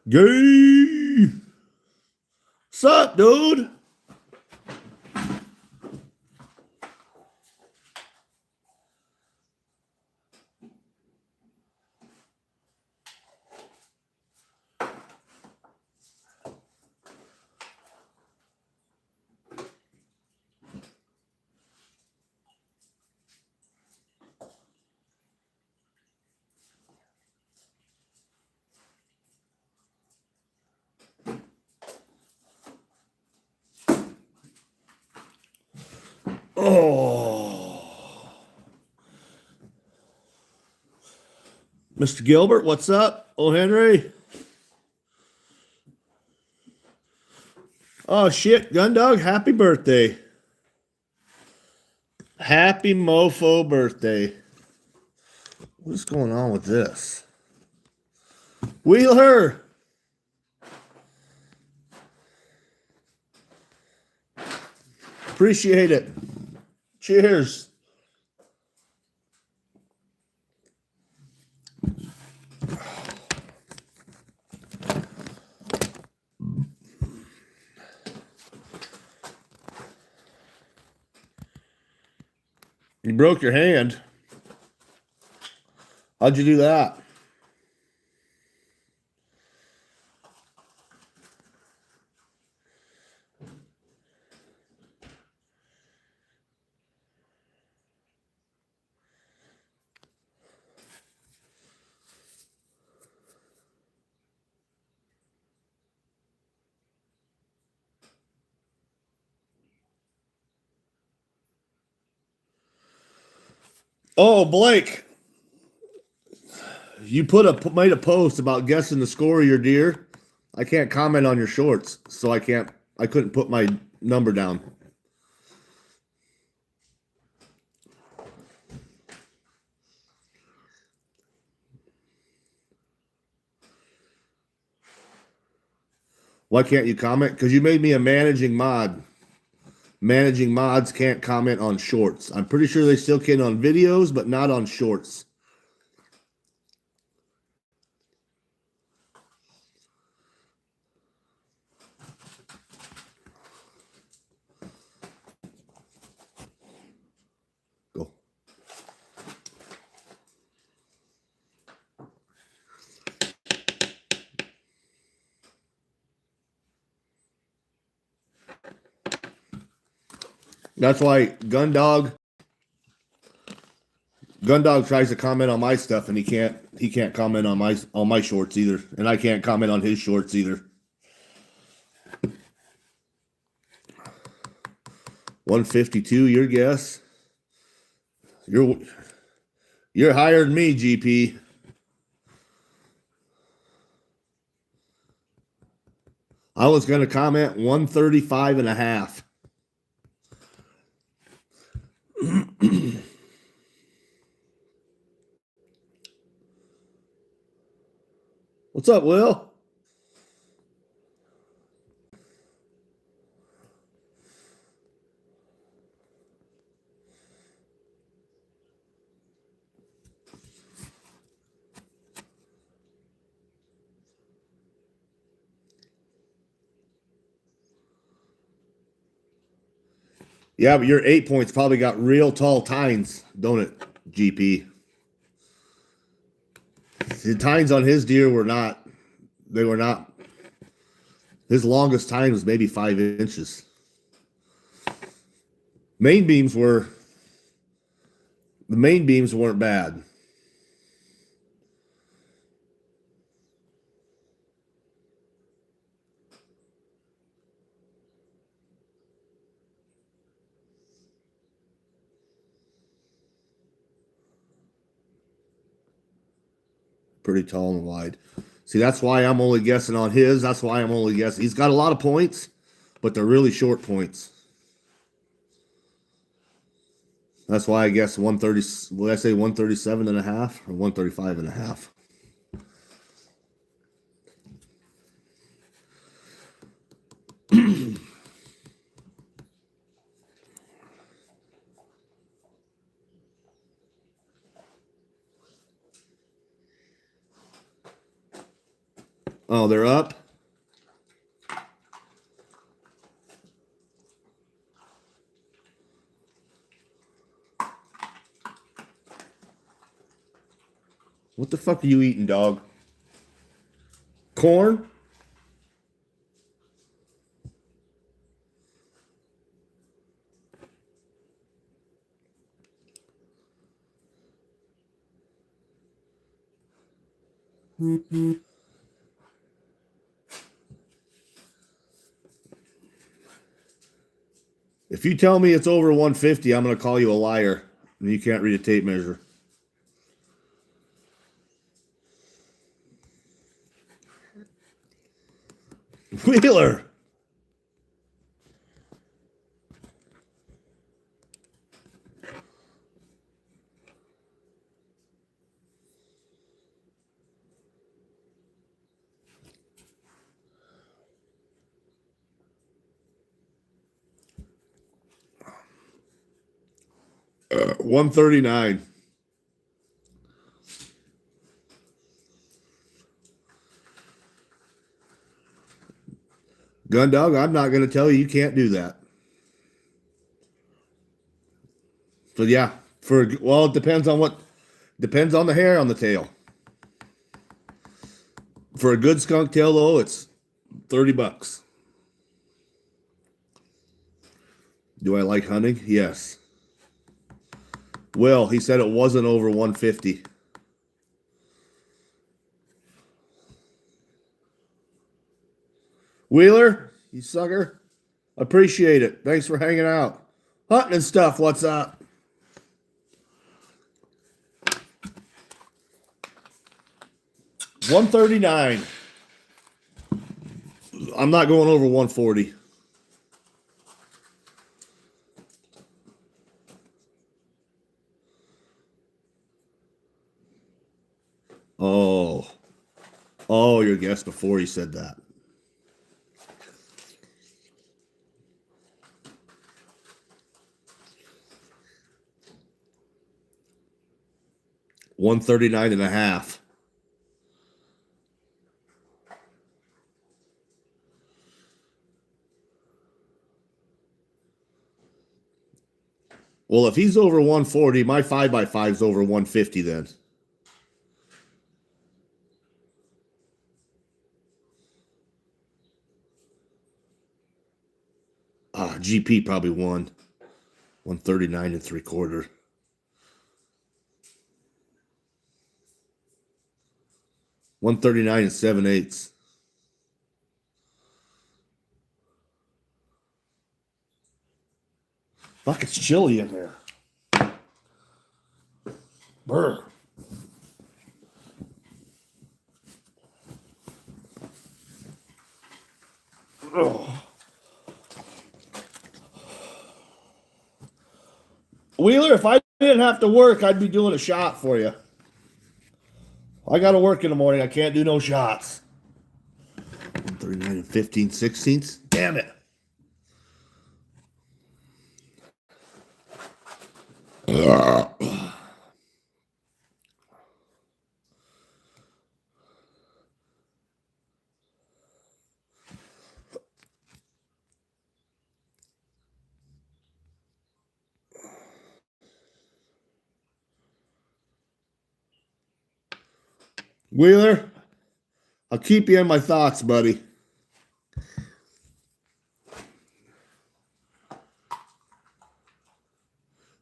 Gay. Sup, dude? Oh. Mr. Gilbert, what's up? Oh, Henry. Oh, shit. Gundog, happy birthday. Happy mofo birthday. What's going on with this? Wheeler. Appreciate it. Cheers. You broke your hand. How'd you do that? Oh, Blake, you made a post about guessing the score of your deer. I can't comment on your shorts, so I couldn't put my number down. Why can't you comment? Because you made me a managing mod. Managing mods can't comment on shorts. I'm pretty sure they still can on videos, but not on shorts. Go. That's why Gundog tries to comment on my stuff, and he can't comment on my shorts either, and I can't comment on his shorts either. 152, your guess? You're higher than me, GP. I was going to comment 135 and a half. What's up, Will? Yeah, but your 8 points probably got real tall tines, don't it, GP? The tines on his deer were not. His longest tine was maybe 5 inches. The main beams weren't bad. Pretty tall and wide. See, that's why I'm only guessing on his. That's why I'm only guessing. He's got a lot of points, but they're really short points. That's why I guess 130. Will I say 137 and a half or 135 and a half? Oh, they're up? What the fuck are you eating, dog? Corn? If you tell me it's over 150, I'm going to call you a liar. And you can't read a tape measure. Wheeler. Uh, 139. Gun dog, I'm not going to tell you can't do that. But yeah, well, it depends on the hair on the tail. For a good skunk tail though, it's $30. Do I like hunting? Yes. Well, he said it wasn't over 150. Wheeler, you sucker. Appreciate it. Thanks for hanging out. Hunting and stuff, what's up? $139. I'm not going over 140. Oh, your guess before you said that. $139.5. Well, if he's over 140, my 5x5 is over 150 then. GP probably won. 139.75. 139.78. Fuck, it's chilly in there. Brr. Oh. Wheeler, if I didn't have to work, I'd be doing a shot for you. I got to work in the morning. I can't do no shots. 139.15/16. Damn it. Wheeler, I'll keep you in my thoughts, buddy.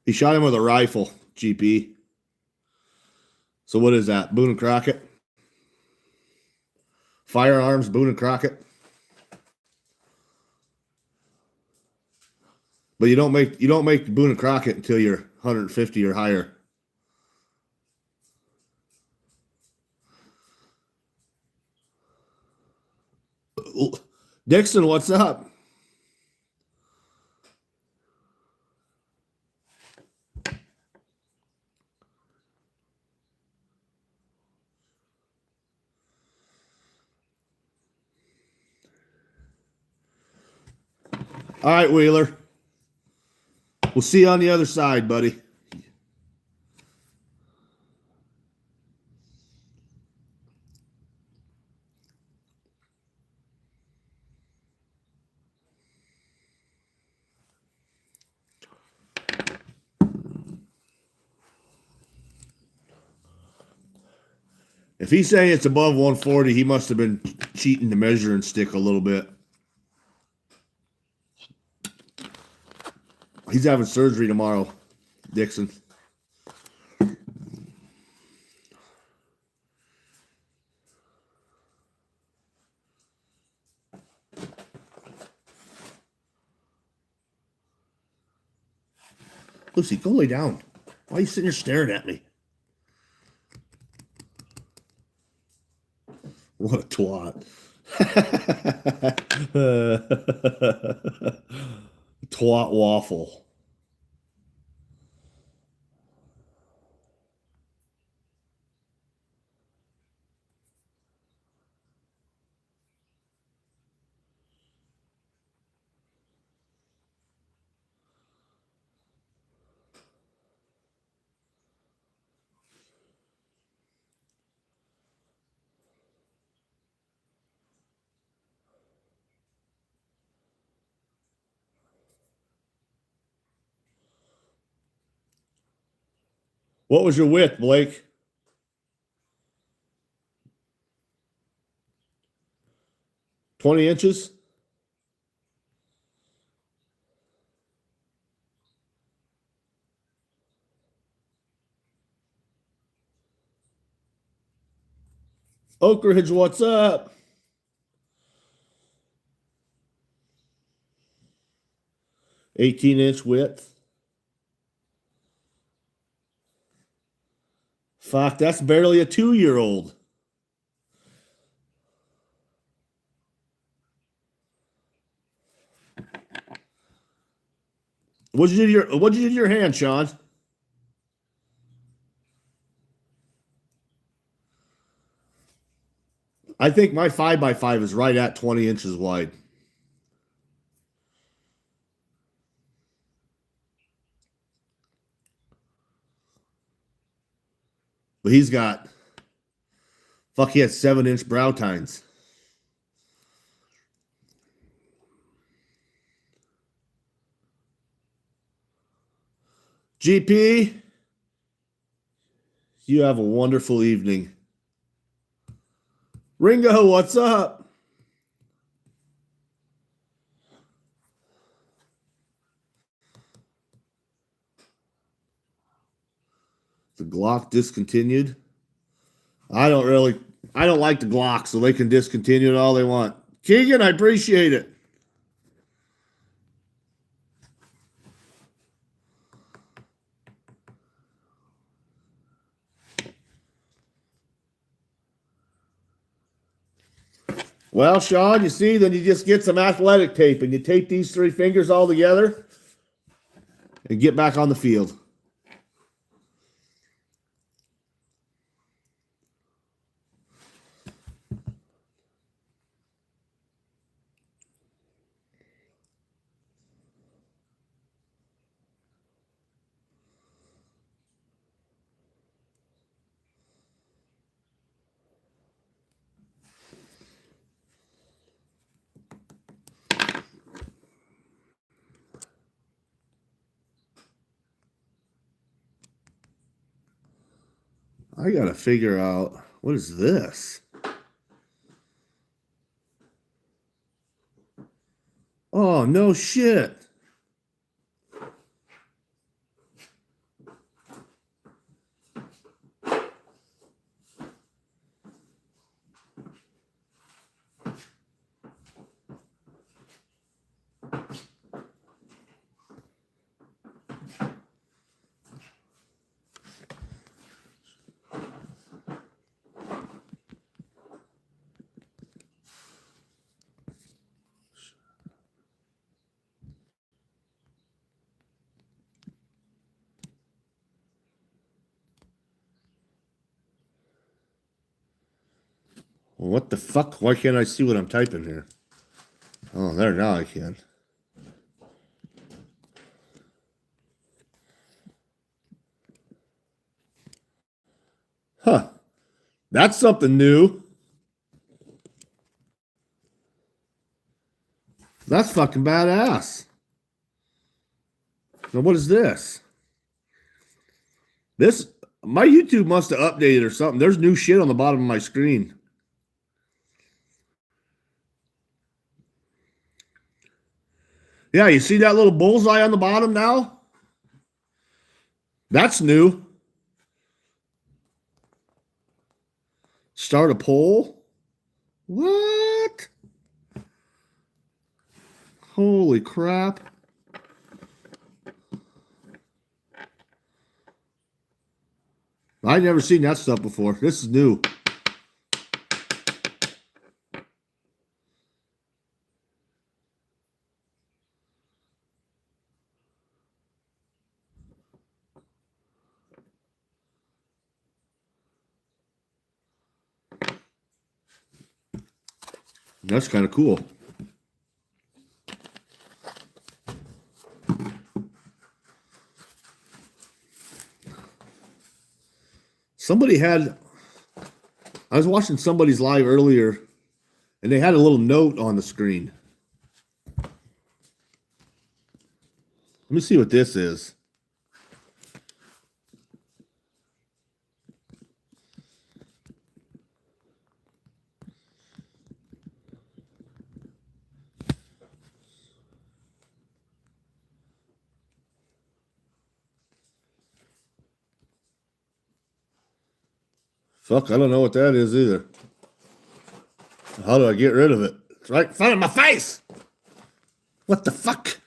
He shot him with a rifle, GP. So what is that? Boone and Crockett? Firearms, Boone and Crockett? But you don't make Boone and Crockett until you're 150 or higher. Dixon, what's up? All right, Wheeler. We'll see you on the other side, buddy. If he's saying it's above 140, he must have been cheating the measuring stick a little bit. He's having surgery tomorrow, Dixon. Lucy, go lay down. Why are you sitting here staring at me? What a twat. Twat waffle. What was your width, Blake? 20 inches? Oak Ridge, what's up? 18-inch width. Fuck, that's barely a 2-year-old. What'd you do to your hand, Sean? I think my 5x5 is right at 20 inches wide. But he had 7-inch brow tines. GP, you have a wonderful evening. Ringo, what's up? The Glock discontinued. I don't like the Glock, so they can discontinue it all they want. Keegan, I appreciate it. Well, Sean, you see, then you just get some athletic tape and you tape these 3 fingers all together and get back on the field. I got to figure out, what is this? Oh, no shit. Well, what the fuck? Why can't I see what I'm typing here? Oh, there, now I can. Huh. That's something new. That's fucking badass. Now, what is this? This, My YouTube must have updated or something. There's new shit on the bottom of my screen. Yeah, you see that little bullseye on the bottom now? That's new. Start a poll? What? Holy crap. I've never seen that stuff before. This is new. That's kind of cool. Somebody had, I was watching somebody's live earlier, and they had a little note on the screen. Let me see what this is. Fuck, I don't know what that is either. How do I get rid of it? It's right in front of my face. What the fuck?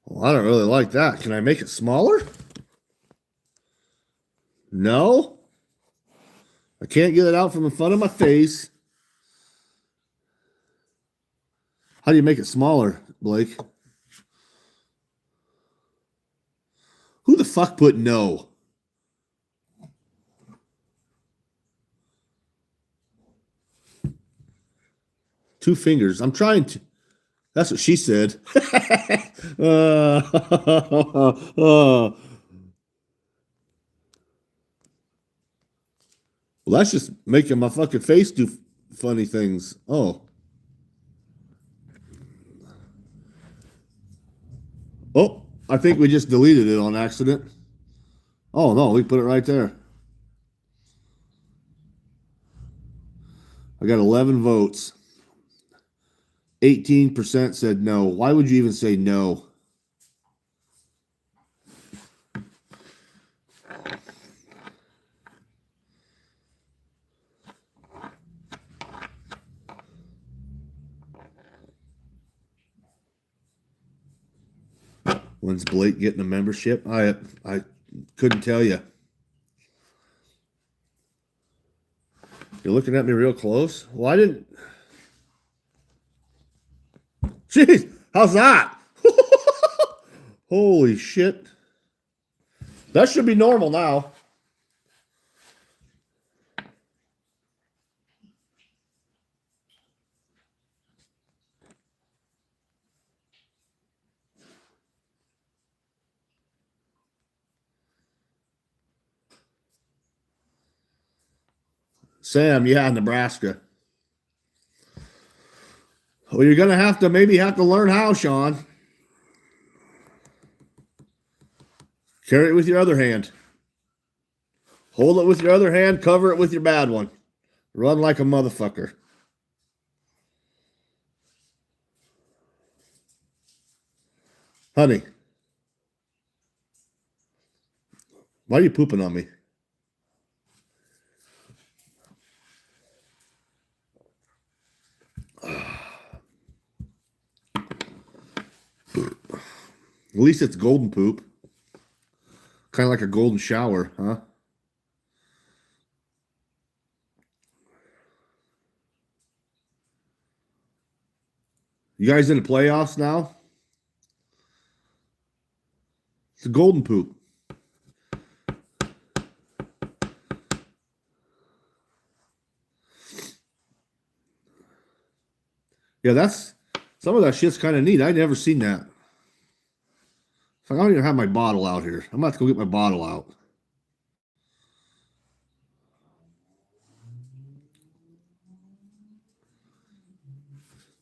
Well, I don't really like that. Can I make it smaller? No. I can't get it out from in front of my face. How do you make it smaller, Blake? Who the fuck put no? Two fingers. I'm trying to. That's what she said. Well, that's just making my fucking face do funny things. Oh. Oh, I think we just deleted it on accident. Oh, no, we put it right there. I got 11 votes. 18% said no. Why would you even say no? When's Blake getting a membership? I couldn't tell you. You're looking at me real close. Well, I didn't. Jeez, how's that? Holy shit. That should be normal now. Sam, yeah, Nebraska. Well, you're gonna have to learn how, Sean. Carry it with your other hand. Hold it with your other hand, cover it with your bad one. Run like a motherfucker. Honey, why are you pooping on me? At least it's golden poop. Kind of like a golden shower, huh? You guys in the playoffs now? It's a golden poop. Yeah, that's some of that shit's kind of neat. I'd never seen that. I don't even have my bottle out here. I'm about to go get my bottle out.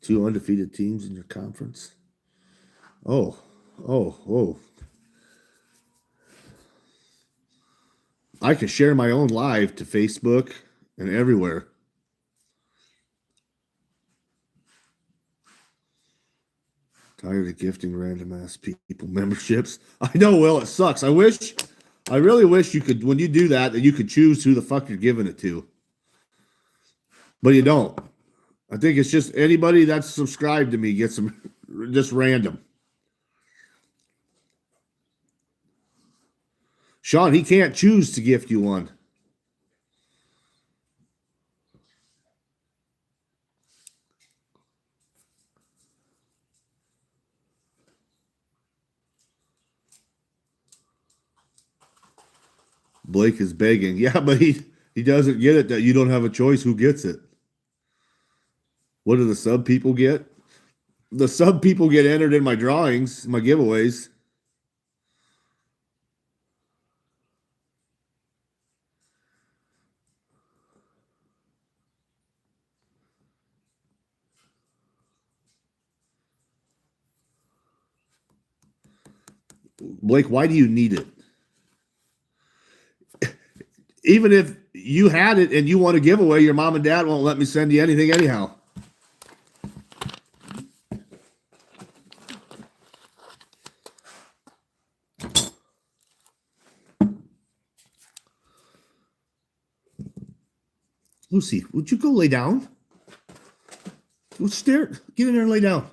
Two undefeated teams in your conference. Oh, Oh. I can share my own live to Facebook and everywhere. Tired of gifting random ass people memberships. I know, Will, it sucks. I really wish you could, when you do that you could choose who the fuck you're giving it to. But you don't. I think it's just anybody that's subscribed to me gets them just random. Sean, he can't choose to gift you one. Blake is begging. Yeah, but he doesn't get it that you don't have a choice who gets it. What do the sub people get? The sub people get entered in my drawings, my giveaways. Blake, why do you need it? Even if you had it and you want a giveaway, your mom and dad won't let me send you anything anyhow. Lucy, would you go lay down? Go stare. Get in there and lay down.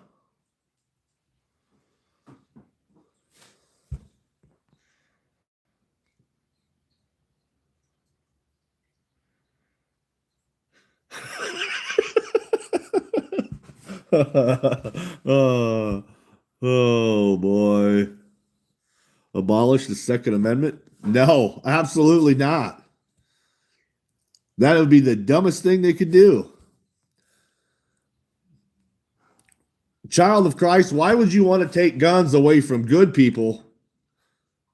Oh boy. Abolish the Second Amendment? No, absolutely not. That would be the dumbest thing they could do. Child of Christ, why would you want to take guns away from good people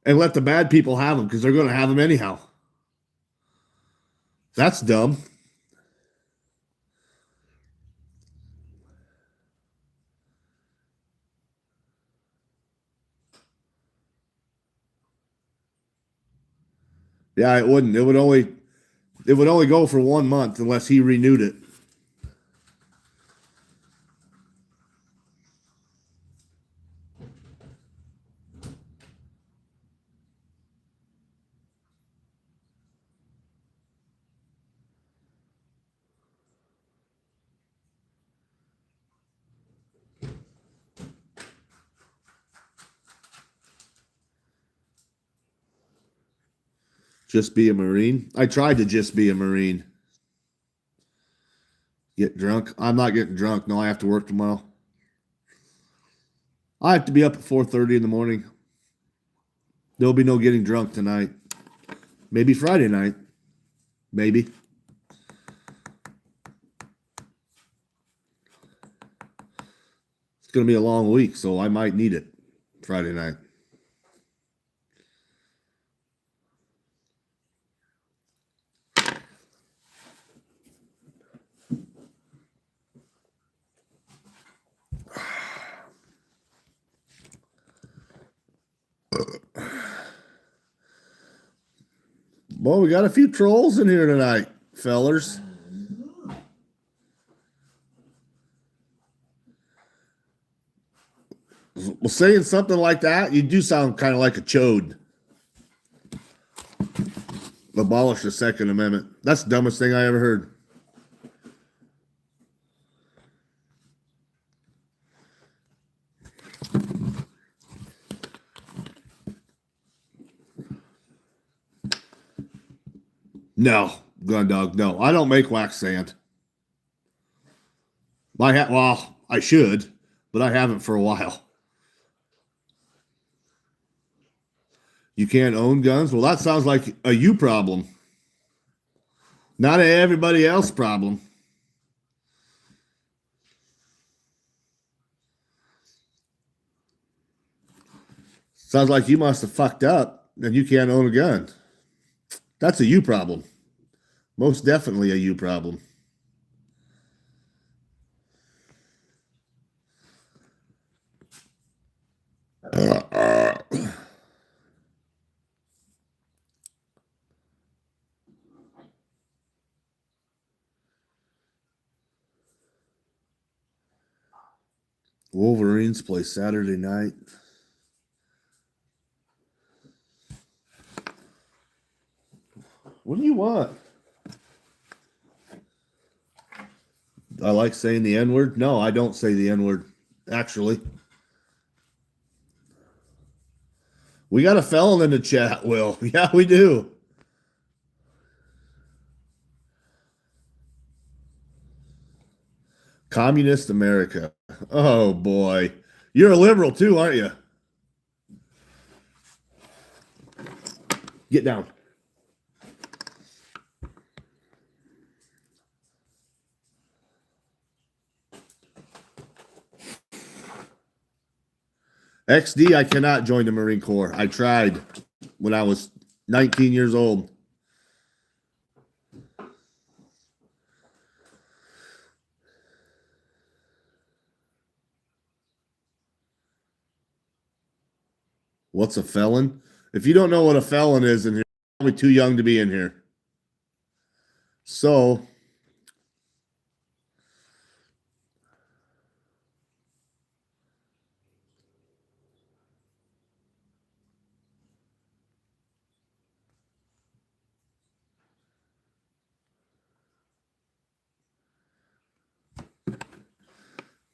and let the bad people have them? Because they're going to have them anyhow. That's dumb. Yeah, it wouldn't. It would only go for 1 month unless he renewed it. Just be a Marine. I tried to just be a Marine. Get drunk. I'm not getting drunk. No, I have to work tomorrow. I have to be up at 4:30 in the morning. There'll be no getting drunk tonight. Maybe Friday night. Maybe. It's going to be a long week, so I might need it Friday night. Well, we got a few trolls in here tonight, fellers. Well, saying something like that, you do sound kind of like a chode. Abolish the Second Amendment. That's the dumbest thing I ever heard. No, gun dog, no. I don't make wax sand. Well, I should, but I haven't for a while. You can't own guns? Well, that sounds like a you problem, not a everybody else problem. Sounds like you must have fucked up and you can't own a gun. That's a you problem. Most definitely a you problem. Wolverines play Saturday night. What do you want? I like saying the N-word. No, I don't say the N-word, actually. We got a felon in the chat, Will. Yeah, we do. Communist America. Oh, boy. You're a liberal, too, aren't you? Get down. XD, I cannot join the Marine Corps. I tried when I was 19 years old. What's a felon? If you don't know what a felon is in here, you're probably too young to be in here. So,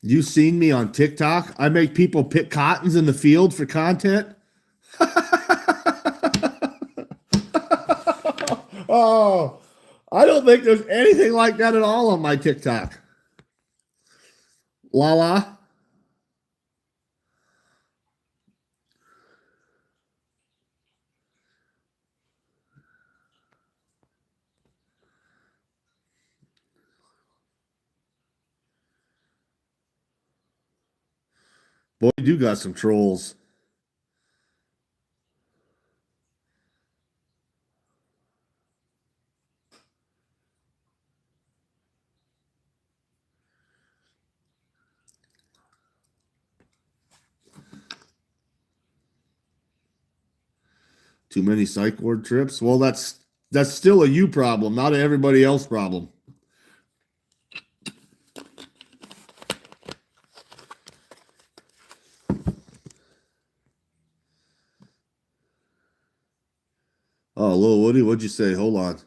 you seen me on TikTok? I make people pick cottons in the field for content. Oh, I don't think there's anything like that at all on my TikTok. La la. Boy, you do got some trolls. Too many psych ward trips? Well, that's still a you problem, not an everybody else problem. Oh, Lil Woody, what'd you say? Hold on.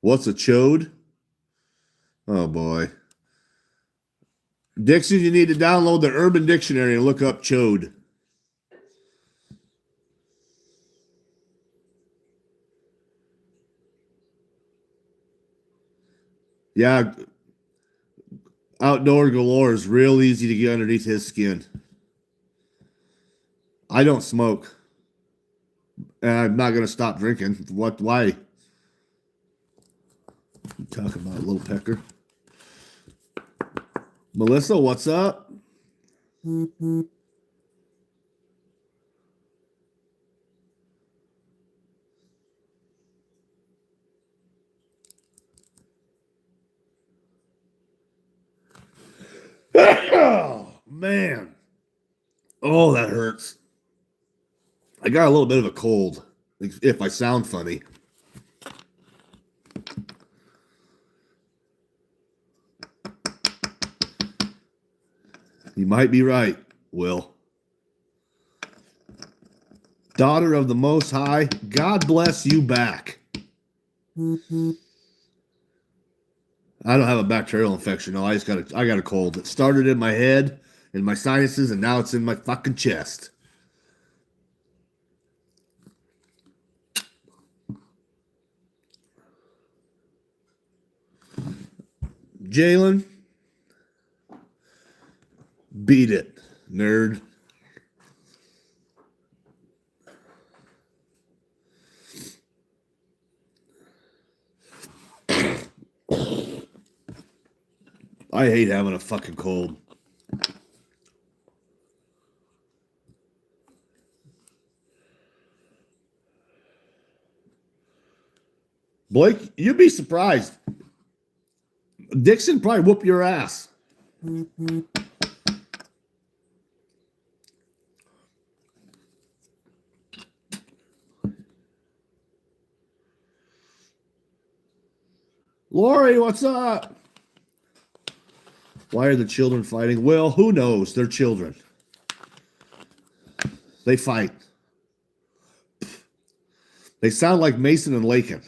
What's a chode? Oh boy. Dixon, you need to download the Urban Dictionary and look up chode. Yeah, outdoor galore is real easy to get underneath his skin. I don't smoke. And I'm not gonna stop drinking. What why? You talking about little pecker? Melissa, what's up? Oh man. Oh, that hurts. I got a little bit of a cold. If I sound funny. You might be right, Will. Daughter of the Most High, God bless you back. I don't have a bacterial infection. No, I got a cold. It started in my head, in my sinuses, and now it's in my fucking chest. Jalen, beat it, nerd. I hate having a fucking cold. Blake, you'd be surprised. Dixon probably whoop your ass. Lori, what's up? Why are the children fighting? Well, who knows? They're children. They fight. They sound like Mason and Lakin.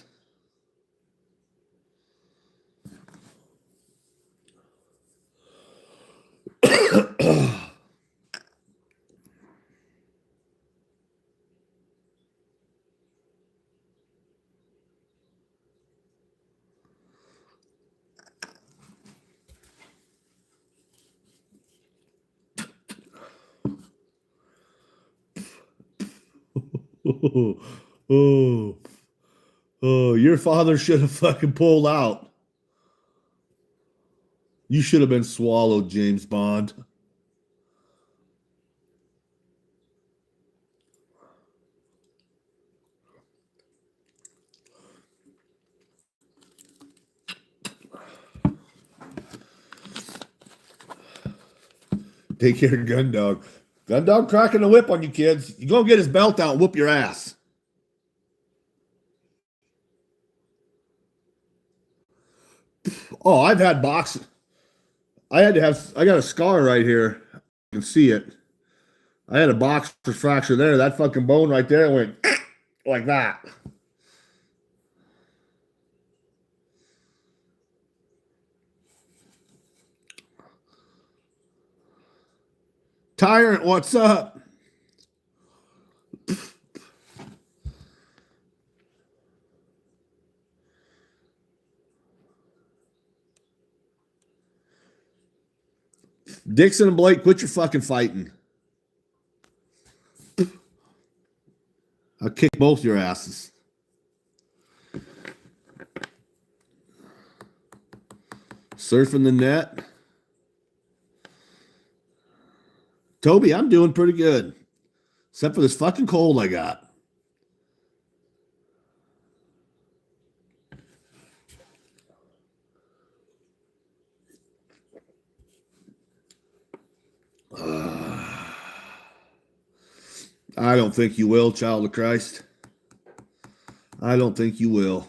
Oh, your father should have fucking pulled out. You should have been swallowed, James Bond. Take care, Gundog. Gundog cracking the whip on you kids. You go get his belt out and whoop your ass. Oh, I've had boxing. I got a scar right here. You can see it. I had a boxer fracture there. That fucking bone right there went like that. Tyrant, what's up? Dixon and Blake, quit your fucking fighting. I'll kick both your asses. Surfing the net. Toby, I'm doing pretty good. Except for this fucking cold I got. I don't think you will, child of Christ. I don't think you will.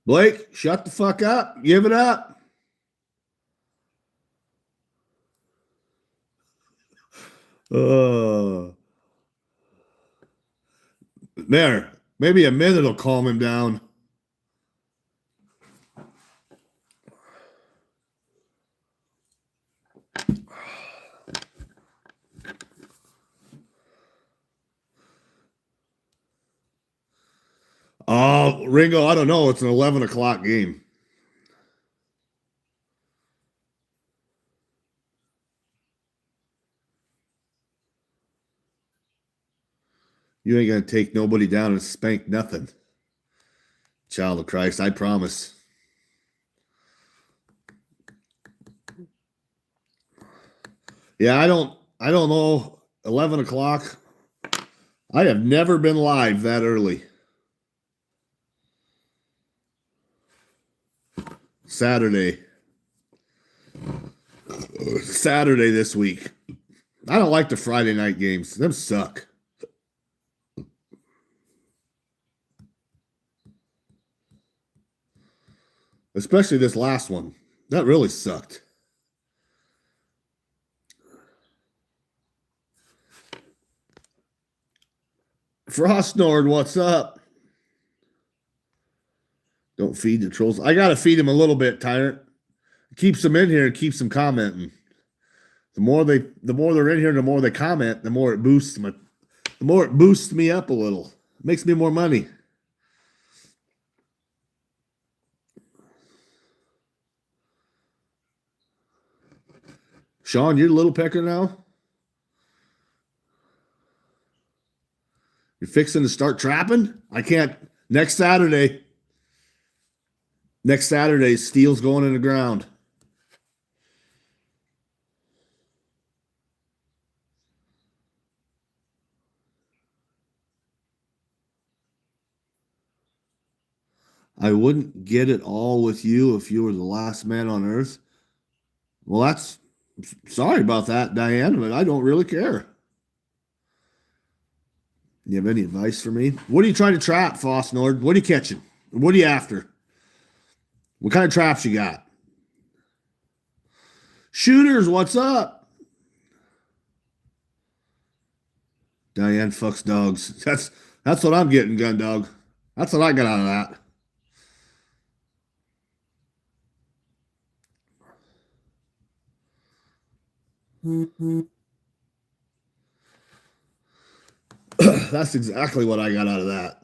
Blake, shut the fuck up. Give it up. There. Maybe a minute will calm him down. Ringo, I don't know. It's an 11 o'clock game. You ain't going to take nobody down and spank nothing. Child of Christ, I promise. Yeah, I don't know. 11 o'clock. I have never been live that early. Saturday this week. I don't like the Friday night games. Them suck. Especially this last one. That really sucked. Frostnord, what's up? Don't feed the trolls. I got to feed him a little bit, Tyrant. Keeps them in here and keeps them commenting. The more they're in here, the more they comment, the more it boosts me up a little. It makes me more money. Sean, you're a little pecker now? You're fixing to start trapping? I can't. Next Saturday, steel's going in the ground. I wouldn't get it all with you if you were the last man on earth. Well, that's sorry about that, Diane, but I don't really care. You have any advice for me? What are you trying to trap, Fosnord? What are you catching? What are you after? What kind of traps you got? Shooters, what's up? Diane fucks dogs. That's what I'm getting, gun dog. That's what I got out of that. That's exactly what I got out of that.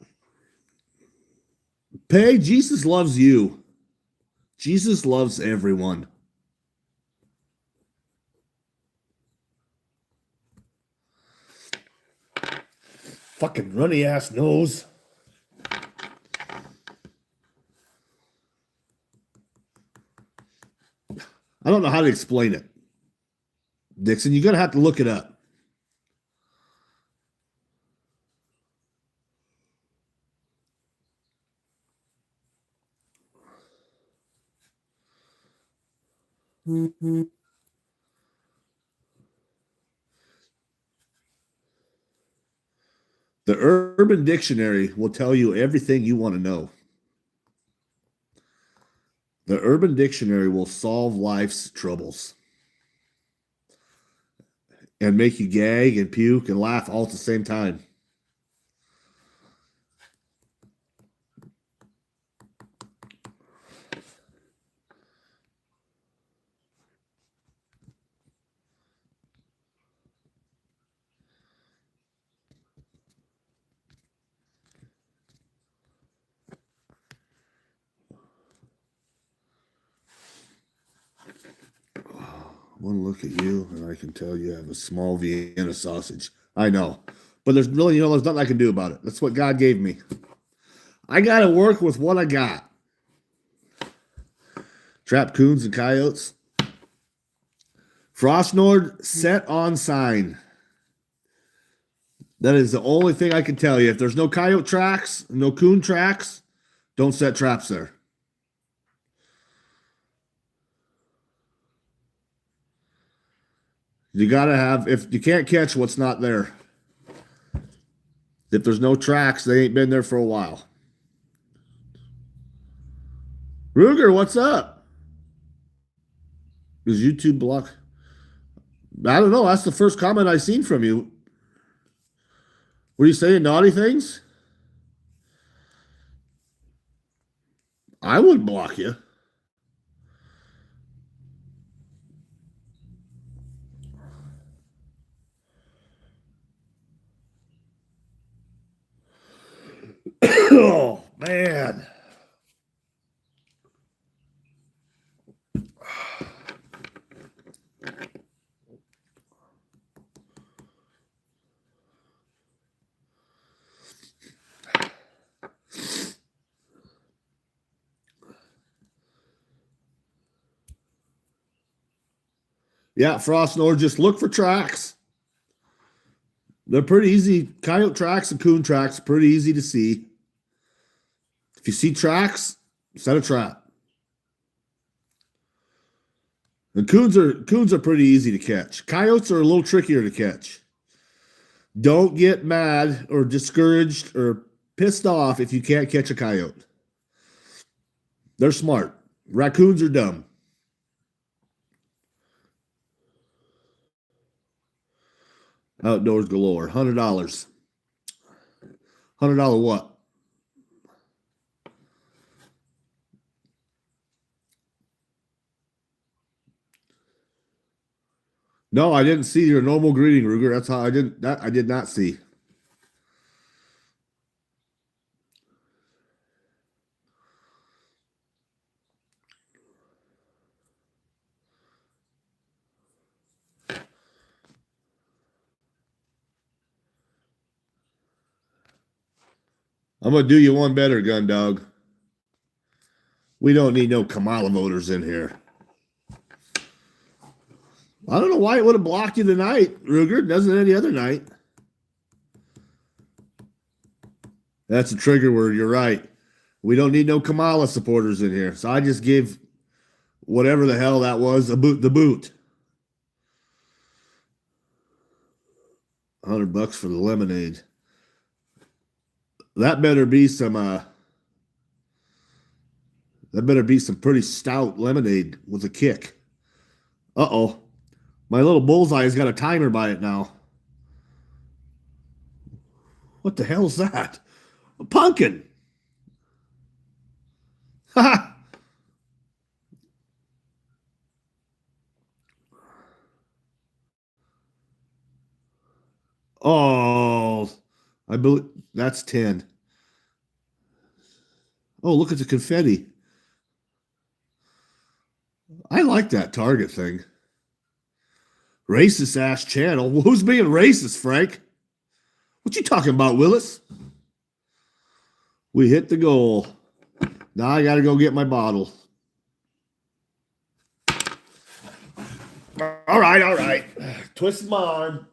Pay, Jesus loves you. Jesus loves everyone. Fucking runny ass nose. I don't know how to explain it. Dixon, you're going to have to look it up. The Urban Dictionary will tell you everything you want to know. The Urban Dictionary will solve life's troubles and make you gag and puke and laugh all at the same time. One look at you, and I can tell you have a small Vienna sausage. I know. But there's really, there's nothing I can do about it. That's what God gave me. I got to work with what I got. Trap coons and coyotes. Frostnord, set on sign. That is the only thing I can tell you. If there's no coyote tracks, no coon tracks, don't set traps there. You got to have, if you can't catch what's not there. If there's no tracks, they ain't been there for a while. Ruger, what's up? Is YouTube block? I don't know. That's the first comment I seen from you. Were you saying naughty things? I wouldn't block you. Oh, man. Yeah, Frostnord, just look for tracks. They're pretty easy. Coyote tracks and coon tracks, pretty easy to see. If you see tracks, set a trap. And coons are pretty easy to catch. Coyotes are a little trickier to catch. Don't get mad or discouraged or pissed off if you can't catch a coyote. They're smart. Raccoons are dumb. Outdoors galore. $100. $100 what? No, I didn't see your normal greeting, Ruger. That's how I did not see. I'm gonna do you one better, gun dog. We don't need no Kamala voters in here. I don't know why it would have blocked you tonight, Ruger. It doesn't any other night. That's a trigger word. You're right. We don't need no Kamala supporters in here. So I just gave whatever the hell that was the boot. $100 for the lemonade. That better be some pretty stout lemonade with a kick. Uh-oh. My little bullseye's got a timer by it now. What the hell's that? A pumpkin. Ha! Oh, I believe that's 10. Oh, look at the confetti. I like that Target thing. Racist ass channel. Well, who's being racist, Frank? What you talking about, Willis? We hit the goal. Now I got to go get my bottle. All right. Twist my arm.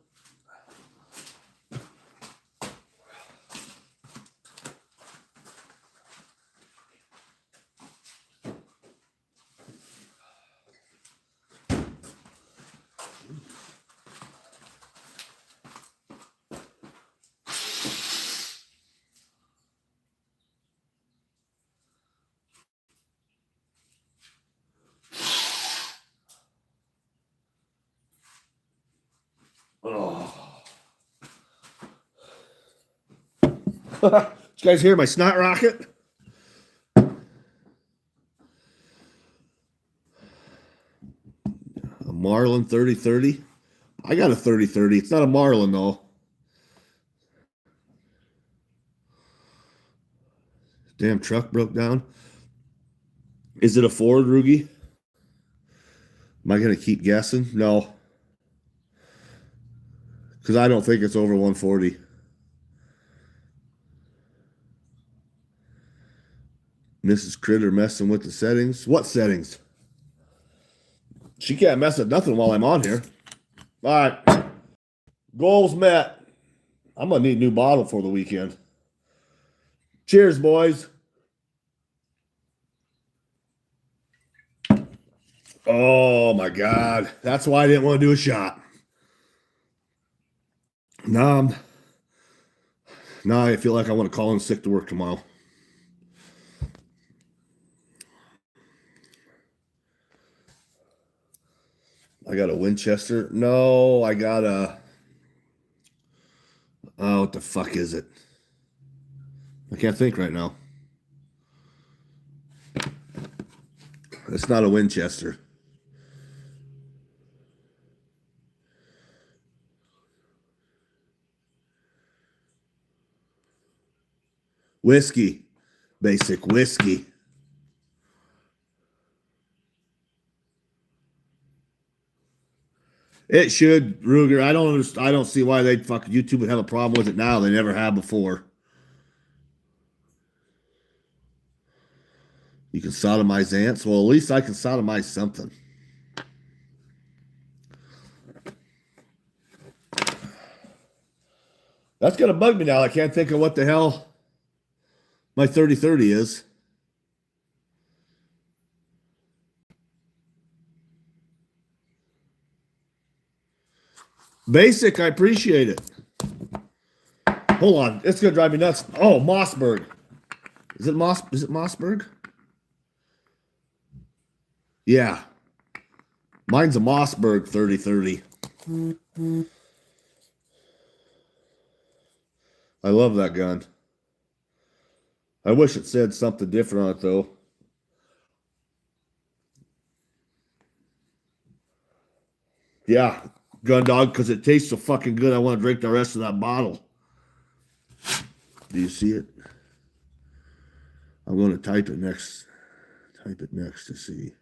Oh. Did you guys hear my snot rocket? A Marlin 30-30. I got a 30-30. It's not a Marlin, though. Damn truck broke down. Is it a Ford, Rugi? Am I going to keep guessing? No. Because I don't think it's over 140. Mrs. Critter messing with the settings. What settings? She can't mess with nothing while I'm on here. All right. Goals met. I'm going to need a new bottle for the weekend. Cheers, boys. Oh, my God. That's why I didn't want to do a shot. Now I feel like I want to call in sick to work tomorrow. I got a Winchester. No, I got a... Oh, what the fuck is it? I can't think right now. It's not a Winchester. Whiskey. Basic whiskey. It should, Ruger. I don't see why they'd fucking YouTube would have a problem with it now. They never have before. You can sodomize ants. Well, at least I can sodomize something. That's gonna bug me now. I can't think of what the hell my 30-30 is. Basic, I appreciate it. Hold on, it's gonna drive me nuts. Oh, Mossberg. Is it Mossberg? Yeah. Mine's a Mossberg 30-30. I love that gun. I wish it said something different on it, though. Yeah, gun dog, because it tastes so fucking good. I want to drink the rest of that bottle. Do you see it? I'm going to type it next. Type it next to see.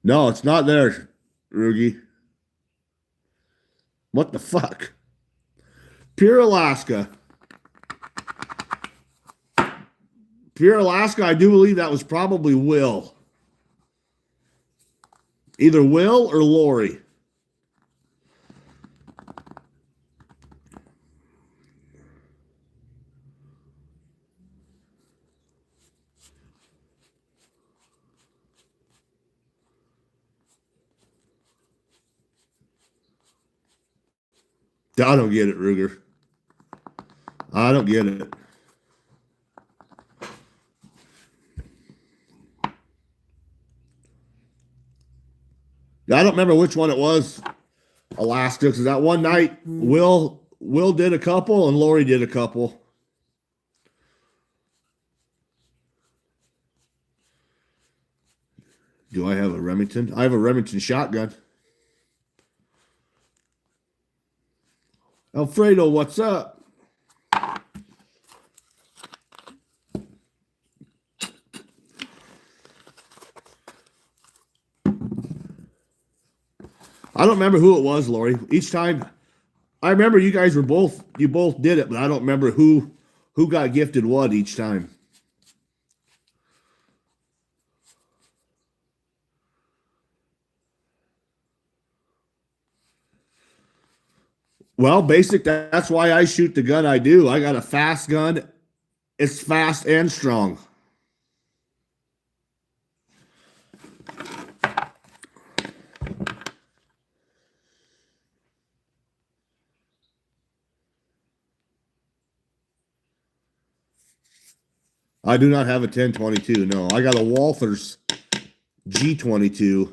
No, it's not there, Rugi. What the fuck? Pure Alaska. Pure Alaska, I do believe that was probably Will. Either Will or Lori. I don't get it, Ruger. I don't get it. I don't remember which one it was, Alaska, because that one night Will did a couple and Lori did a couple. Do I have a Remington? I have a Remington shotgun. Alfredo, what's up? I don't remember who it was, Lori. Each time, I remember you both did it, but I don't remember who got gifted what each time. Well, basic, that's why I shoot the gun I do. I got a fast gun. It's fast and strong. I do not have a 1022. No, I got a Walther's G22.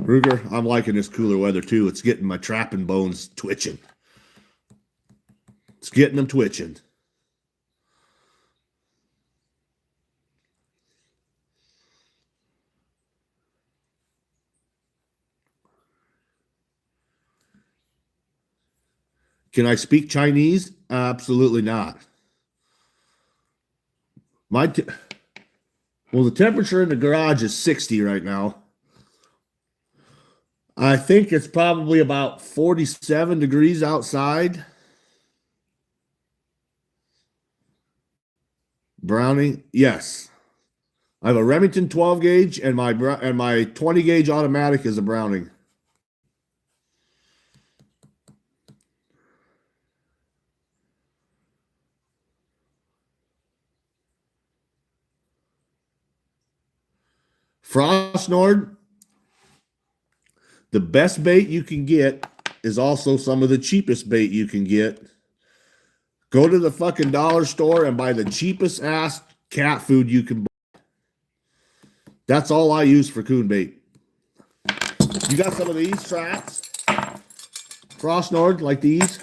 Ruger, I'm liking this cooler weather too. It's getting my trapping bones twitching. It's getting them twitching. Can I speak Chinese? Absolutely not. Well, the temperature in the garage is 60 right now. I think it's probably about 47 degrees outside. Browning, yes. I have a Remington 12 gauge and my 20 gauge automatic is a Browning. Frost Nord, the best bait you can get is also some of the cheapest bait you can get. Go to the fucking dollar store and buy the cheapest ass cat food you can buy. That's all I use for coon bait. You got some of these traps? Frost Nord, like these?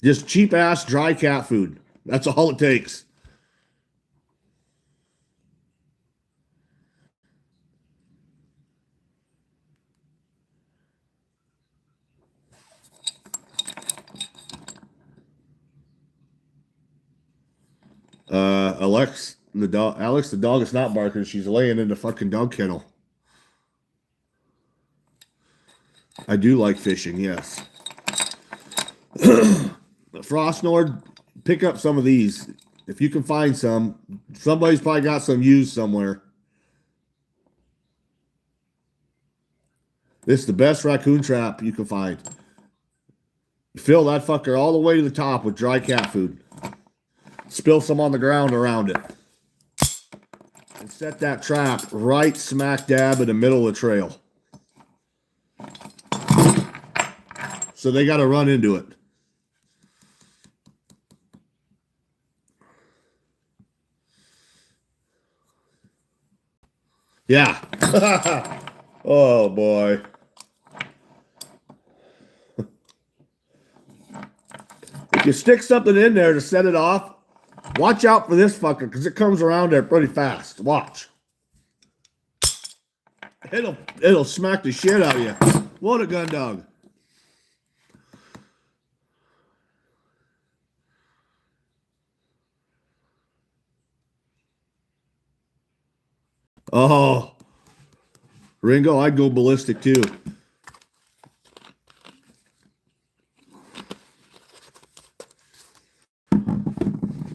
Just cheap ass dry cat food. That's all it takes. Alex the dog is not barking. She's laying in the fucking dog kennel. I do like fishing, yes. Frost Nord, pick up some of these. If you can find some, somebody's probably got some used somewhere. This is the best raccoon trap you can find. Fill that fucker all the way to the top with dry cat food. Spill some on the ground around it. And set that trap right smack dab in the middle of the trail. So they got to run into it. Yeah. Oh, boy. If you stick something in there to set it off, watch out for this fucker because it comes around there pretty fast. Watch. It'll smack the shit out of you. What a gun dog. Oh, Ringo, I'd go ballistic too.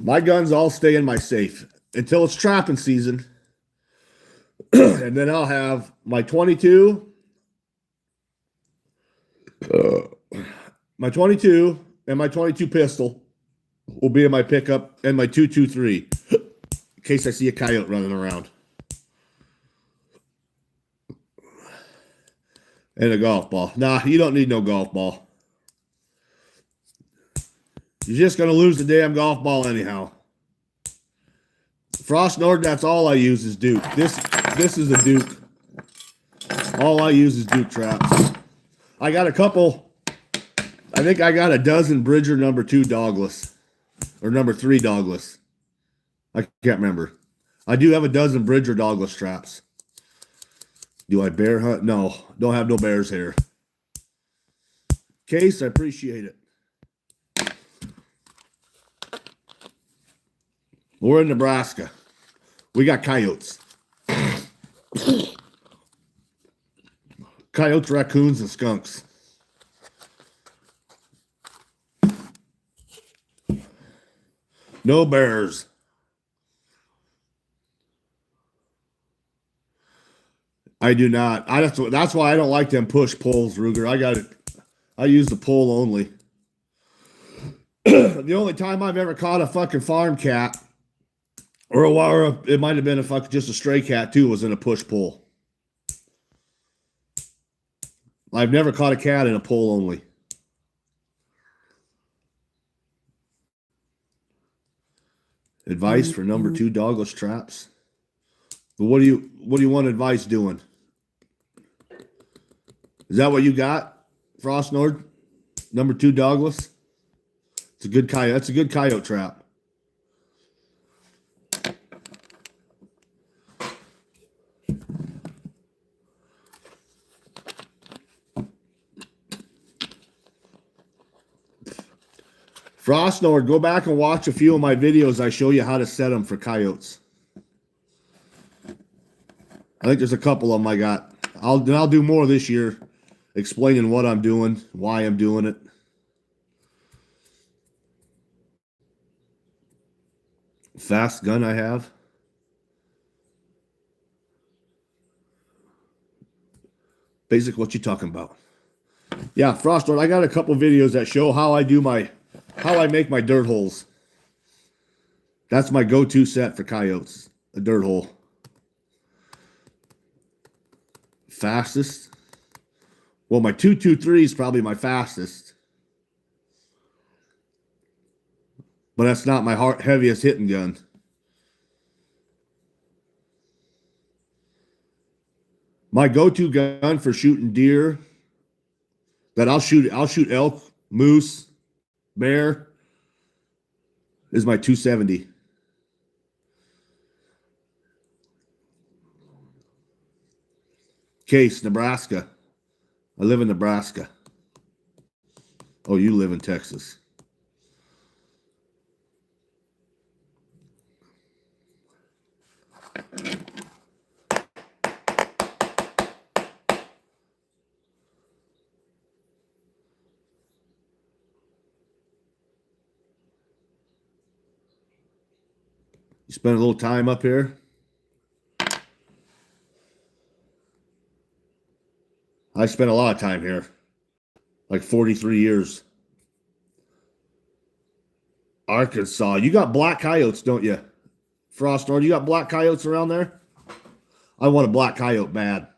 My guns all stay in my safe until it's trapping season. And then I'll have my 22. My 22 and my 22 pistol will be in my pickup, and my 223 in case I see a coyote running around. And a golf ball. Nah, you don't need no golf ball. You're just going to lose the damn golf ball anyhow. Frost Nord, that's all I use is Duke. This is a Duke. All I use is Duke traps. I got a couple. I think I got a dozen Bridger number 2 dogless. Or number 3 dogless. I can't remember. I do have a dozen Bridger dogless traps. Do I bear hunt? No. Don't have no bears here. Case, I appreciate it. We're in Nebraska. We got coyotes. Coyotes, raccoons, and skunks. No bears. I do not. That's why I don't like them push pulls, Ruger. I use the pull only. The only time I've ever caught a fucking farm cat, or it might have been just a stray cat too, was in a push pull. I've never caught a cat in a pull only. Advice for number 2 dogless traps. But what do you want advice doing? Is that what you got, Frost Nord? Number 2 dogless? It's a good coyote. That's a good coyote trap. Frost Nord, go back and watch a few of my videos. I show you how to set them for coyotes. I think there's a couple of them I got. I'll do more this year, explaining what I'm doing, why I'm doing it. Fast gun I have. Basic, what you talking about? Yeah, Frost Lord, I got a couple videos that show how I make my dirt holes. That's my go-to set for coyotes, a dirt hole. Fastest? Well, my 223 is probably my fastest. But that's not my heaviest hitting gun. My go-to gun for shooting deer that I'll shoot elk, moose, bear is my 270. Case, Nebraska. I live in Nebraska. Oh, you live in Texas. You spend a little time up here? I spent a lot of time here. Like 43 years. Arkansas. You got black coyotes, don't you? Frost Nord, you got black coyotes around there? I want a black coyote bad.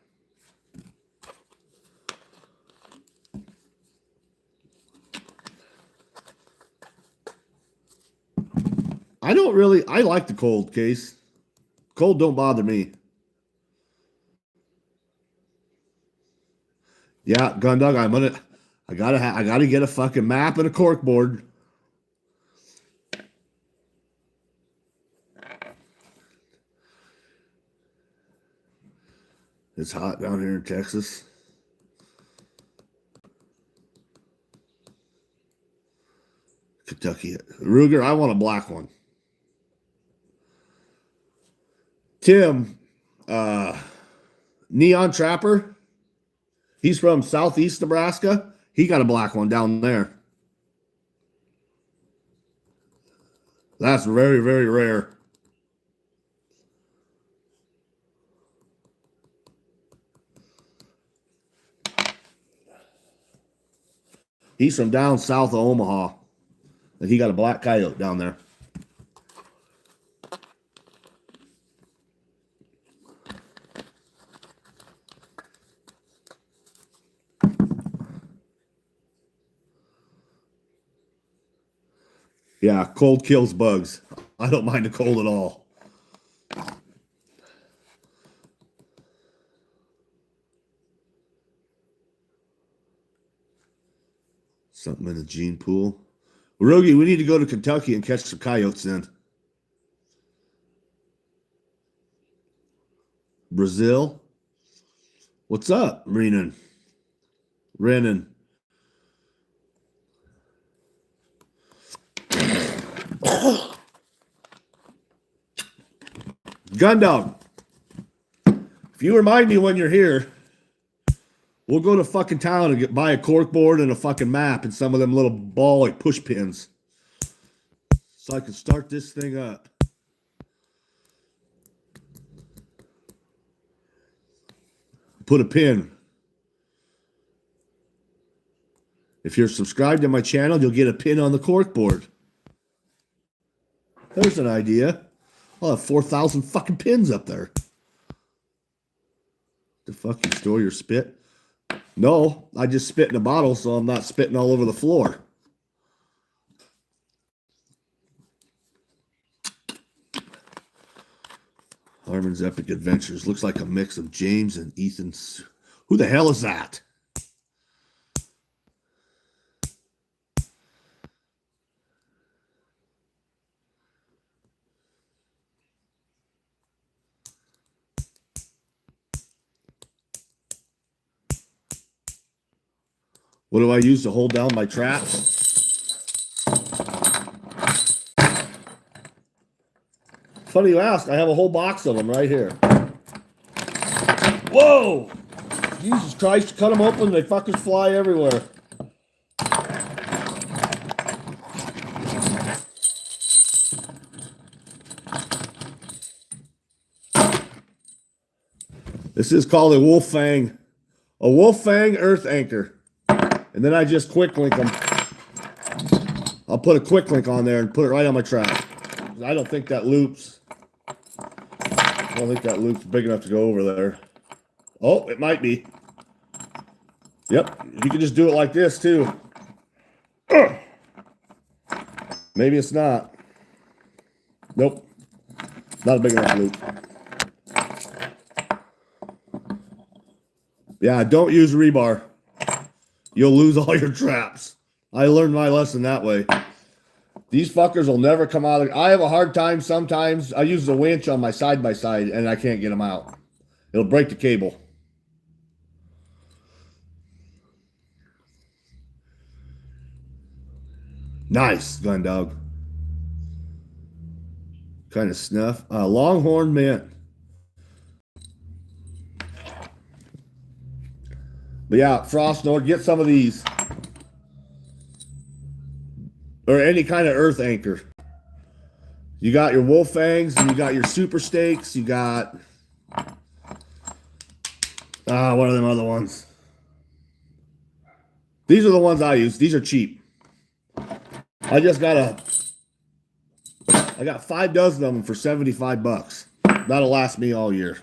I like the cold, Case. Cold don't bother me. Yeah, Gundog, I gotta get a fucking map and a cork board. It's hot down here in Texas. Kentucky. Ruger, I want a black one. Tim, Neon Trapper. He's from southeast Nebraska. He got a black one down there. That's very, very rare. He's from down south of Omaha. And he got a black coyote down there. Yeah, cold kills bugs. I don't mind the cold at all. Something in the gene pool. Rogie, we need to go to Kentucky and catch some coyotes then. Brazil? What's up, Renan? Gundog, if you remind me when you're here, we'll go to fucking town and buy a cork board and a fucking map and some of them little ball like push pins so I can start this thing up. Put a pin. If you're subscribed to my channel, you'll get a pin on the cork board. There's an idea. I'll have 4,000 fucking pins up there. The fuck, you store your spit? No, I just spit in a bottle so I'm not spitting all over the floor. Harmon's Epic Adventures. Looks like a mix of James and Ethan's. Who the hell is that? What do I use to hold down my traps? Funny you ask, I have a whole box of them right here. Whoa! Jesus Christ, cut them open, they fuckers fly everywhere. This is called a wolf fang earth anchor. And then I just quick link them. I'll put a quick link on there and put it right on my trap. I don't think that loop's big enough to go over there. Oh, it might be. Yep, you can just do it like this too. Maybe it's not. Nope, not a big enough loop. Yeah, don't use rebar. You'll lose all your traps. I learned my lesson that way. These fuckers will never come out. I have a hard time sometimes. I use the winch on my side-by-side and I can't get them out. It'll break the cable. Nice, gun dog. Kind of snuff. Longhorn mint. But yeah, Frost Nord, get some of these. Or any kind of earth anchor. You got your wolf fangs, and you got your super stakes, you got what are them other ones? These are the ones I use. These are cheap. I got 5 dozen of them for $75. That'll last me all year.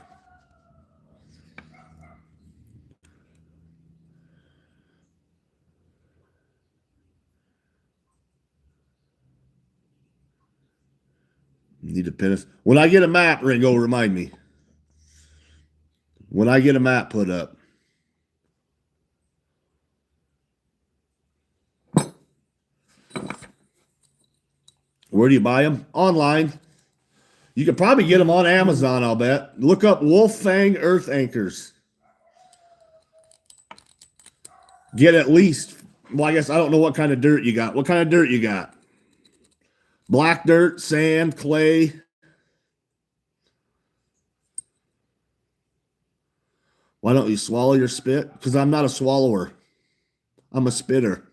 Need to pin us. When I get a map, Ringo, remind me. When I get a map put up. Where do you buy them? Online. You could probably get them on Amazon, I'll bet. Look up Wolf Fang Earth Anchors. Get at least, well, I guess I don't know what kind of dirt you got. What kind of dirt you got? Black dirt, sand, clay. Why don't you swallow your spit? Because I'm not a swallower. I'm a spitter.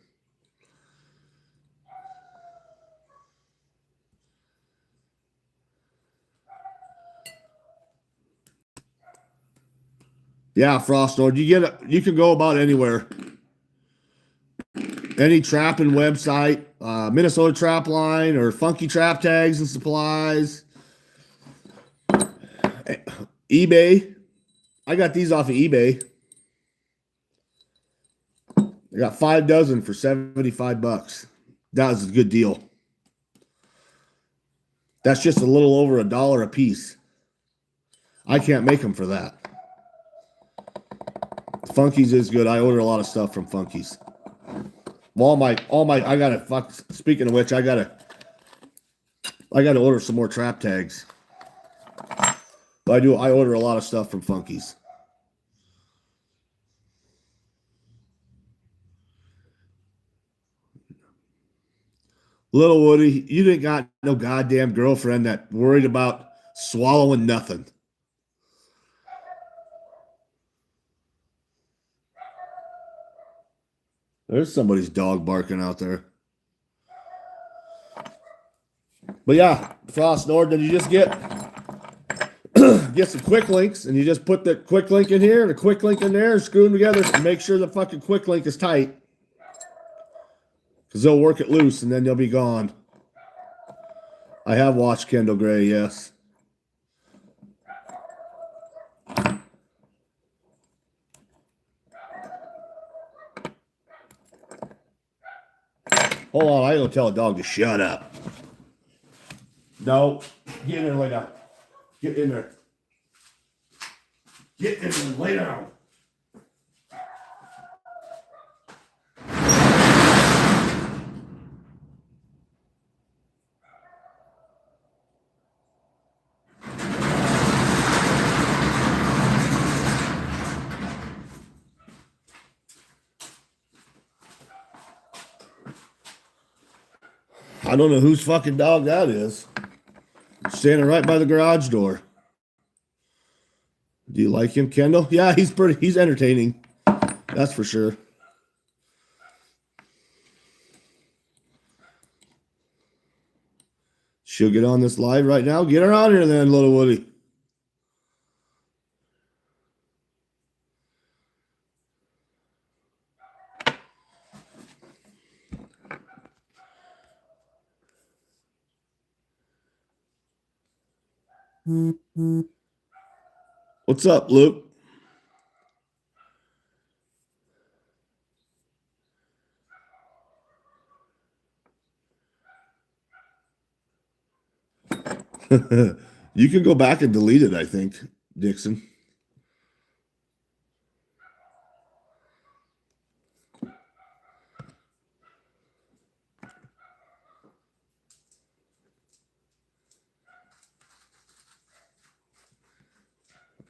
Yeah, Frost Lord, you can go about anywhere. Any trapping website, Minnesota Trap Line or Funky Trap Tags and Supplies, eBay. I got these off of eBay. I got 5 dozen for $75. That was a good deal. That's just a little over $1 a piece. I can't make them for that. Funky's is good. I order a lot of stuff from Funky's. All my, I gotta fuck. Speaking of which, I gotta order some more trap tags. But I order a lot of stuff from Funky's. Little Woody, you didn't got no goddamn girlfriend that worried about swallowing nothing. There's somebody's dog barking out there. But yeah, Frost Nord, then you just get some quick links and you just put the quick link in here and a quick link in there and screw them together and make sure the fucking quick link is tight. Because they'll work it loose and then they'll be gone. I have watched Kendall Gray, yes. Hold on, I ain't gonna tell a dog to shut up. No, get in there and lay down. Get in there. Get in there and lay down. I don't know whose fucking dog that is. Standing right by the garage door. Do you like him, Kendall? Yeah, he's entertaining. That's for sure. She'll get on this live right now. Get her on here then, little Woody. What's up, Luke? You can go back and delete it, I think, Dixon.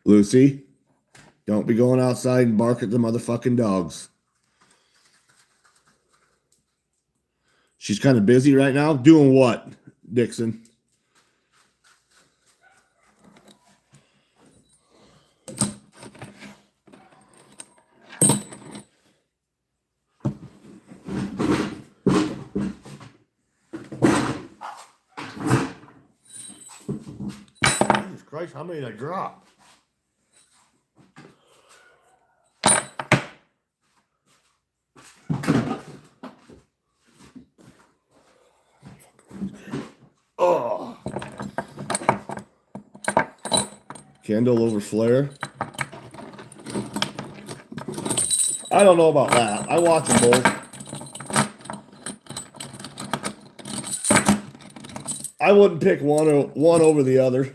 Lucy, don't be going outside and bark at the motherfucking dogs. She's kind of busy right now. Doing what, Dixon? Jesus Christ, how many did I drop? Oh. Kendall over Flair. I don't know about that. I watch them both. I wouldn't pick one over the other.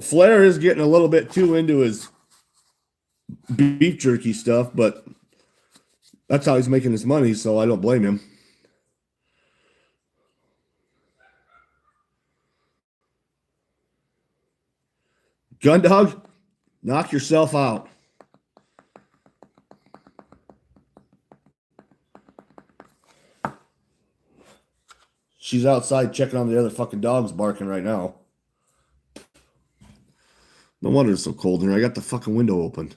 Flair is getting a little bit too into his beef jerky stuff, but that's how he's making his money, so I don't blame him. Gundog, knock yourself out. She's outside checking on the other fucking dogs barking right now. No wonder it's so cold in here. I got the fucking window open.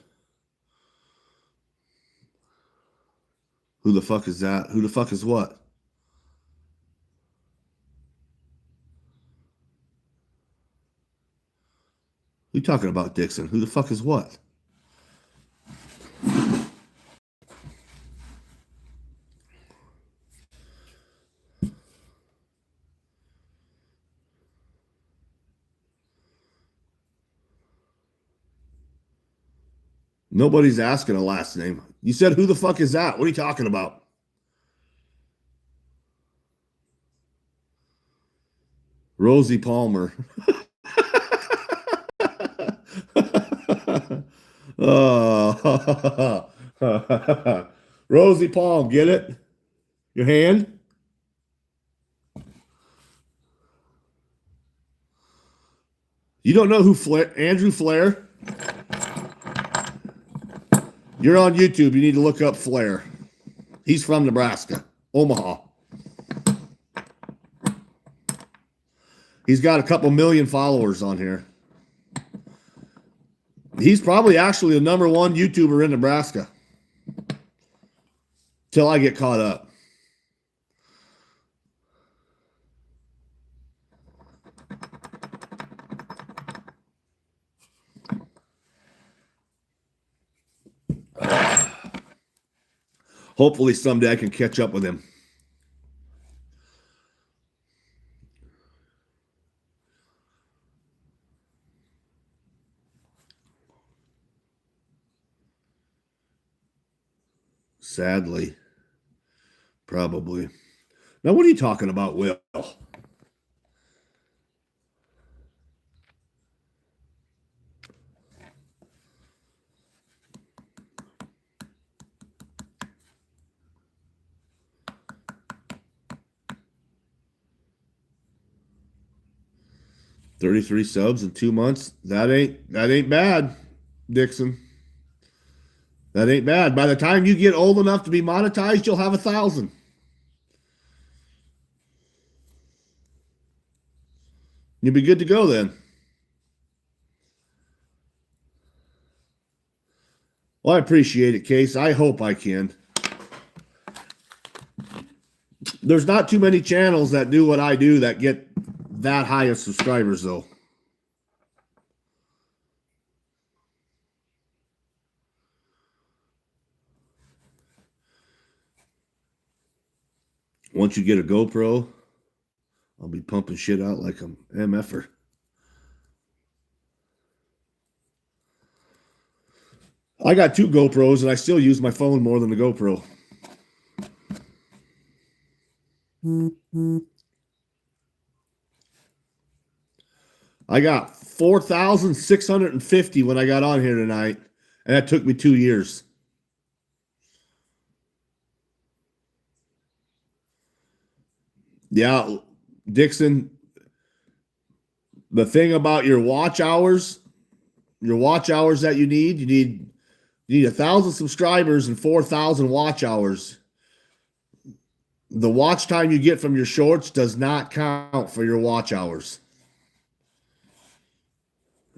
Who the fuck is that? Who the fuck is what? Who you talking about, Dixon? Who the fuck is what? Nobody's asking a last name. You said, who the fuck is that? What are you talking about? Rosie Palmer. Oh. Rosie Palm, get it? Your hand? You don't know who Andrew Flair? You're on YouTube. You need to look up Flair. He's from Nebraska, Omaha. He's got a couple million followers on here. He's probably actually the number one YouTuber in Nebraska. Till I get caught up. Hopefully someday I can catch up with him. Sadly. Probably. Now, what are you talking about, Will? $33 subs in 2 months. That ain't bad, Dixon. That ain't bad. By the time you get old enough to be monetized, you'll have 1,000. You'll be good to go then. Well, I appreciate it, Case. I hope I can. There's not too many channels that do what I do that get that high of subscribers, though. Once you get a GoPro, I'll be pumping shit out like I'm MFer. I got 2 GoPros and I still use my phone more than the GoPro. I got 4,650 when I got on here tonight, and that took me 2 years. Yeah, Dixon, the thing about your watch hours that you need 1,000 subscribers and 4,000 watch hours. The watch time you get from your shorts does not count for your watch hours.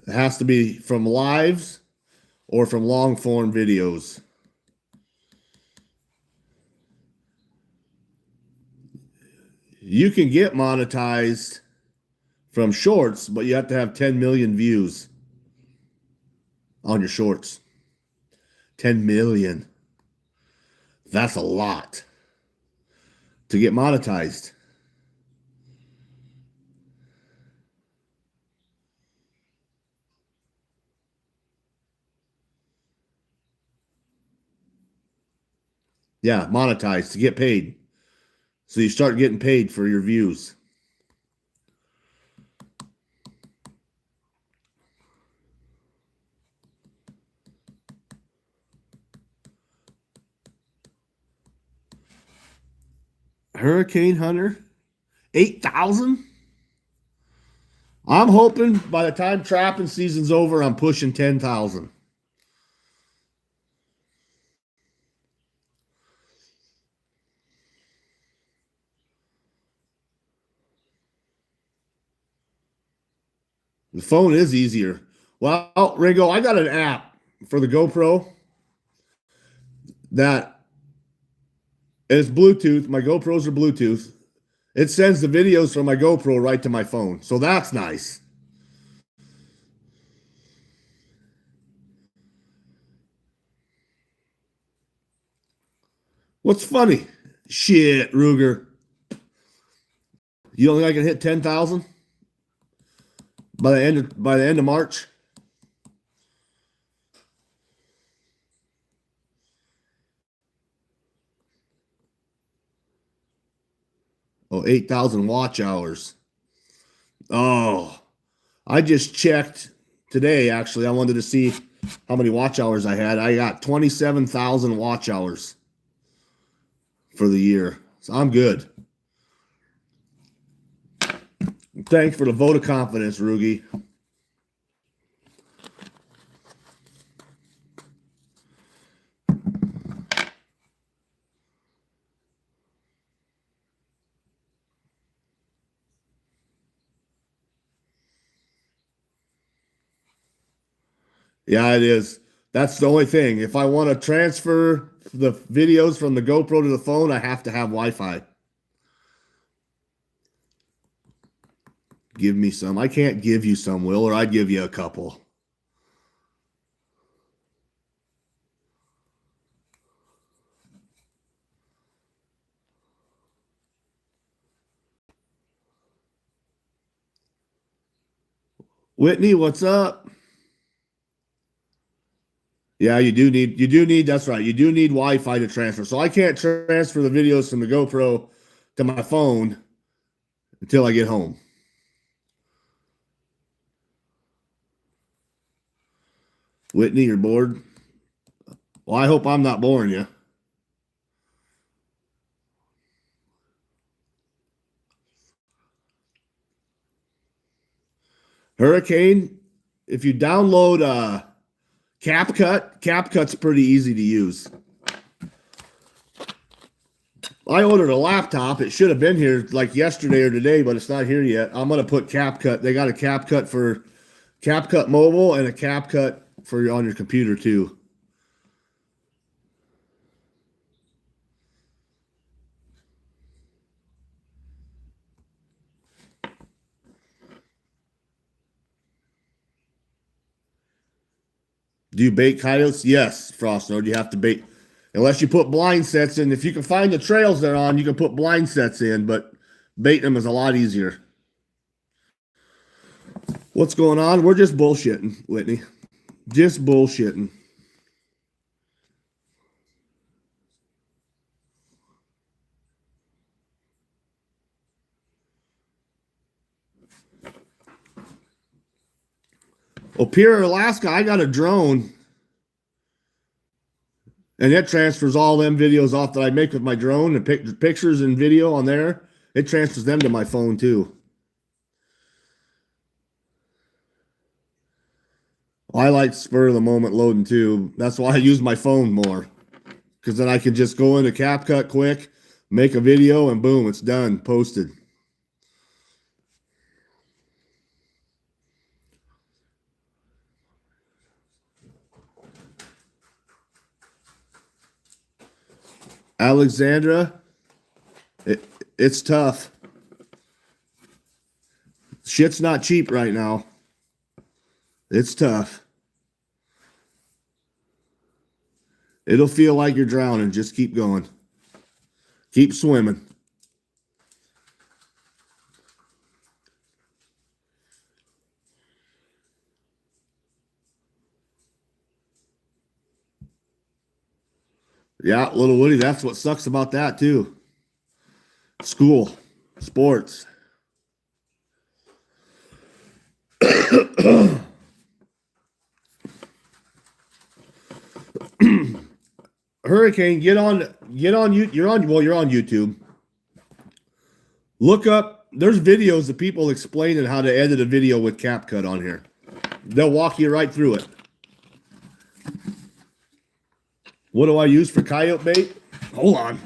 It has to be from lives or from long form videos. You can get monetized from shorts, but you have to have 10 million views on your shorts. 10 million. That's a lot to get monetized. Yeah, monetized to get paid. So you start getting paid for your views. Hurricane Hunter, 8,000? I'm hoping by the time trapping season's over, I'm pushing 10,000. The phone is easier. Well, Ringo, I got an app for the GoPro that is Bluetooth. My GoPros are Bluetooth. It sends the videos from my GoPro right to my phone. So that's nice. What's funny? Shit, Ruger. You don't think I can hit 10,000 by the end of March? Oh, 8,000 watch hours. Oh, I just checked today, actually. I wanted to see how many watch hours I had. I got 27,000 watch hours for the year. So I'm good. Thanks for the vote of confidence, Rugi. Yeah, it is. That's the only thing. If I want to transfer the videos from the GoPro to the phone, I have to have Wi-Fi. Give me some. I can't give you some, Will, or I'd give you a couple. Whitney, what's up? Yeah, you do need, that's right. You do need Wi-Fi to transfer. So I can't transfer the videos from the GoPro to my phone until I get home. Whitney, you're bored? Well, I hope I'm not boring you. Hurricane, if you download CapCut's pretty easy to use. I ordered a laptop. It should have been here like yesterday or today, but it's not here yet. I'm going to put CapCut. They got a CapCut for CapCut mobile and a CapCut for on your computer too. Do you bait coyotes? Yes, Frostnode. You have to bait. Unless you put blind sets in. If you can find the trails they're on, you can put blind sets in, but baiting them is a lot easier. What's going on? We're just bullshitting, Whitney. Just bullshitting. Well, Pier, Alaska, I got a drone. And it transfers all them videos off that I make with my drone and pictures and video on there. It transfers them to my phone too. Well, I like spur of the moment loading too. That's why I use my phone more. Because then I can just go into CapCut quick, make a video, and boom, it's done, posted. Alexandra, it's tough. Shit's not cheap right now. It's tough. It'll feel like you're drowning. Just keep going. Keep swimming. Yeah, little Woody, that's what sucks about that too. School, sports. Hurricane, get on you're on YouTube. Look up, there's videos of people explaining how to edit a video with CapCut on here. They'll walk you right through it. What do I use for coyote bait? Hold on.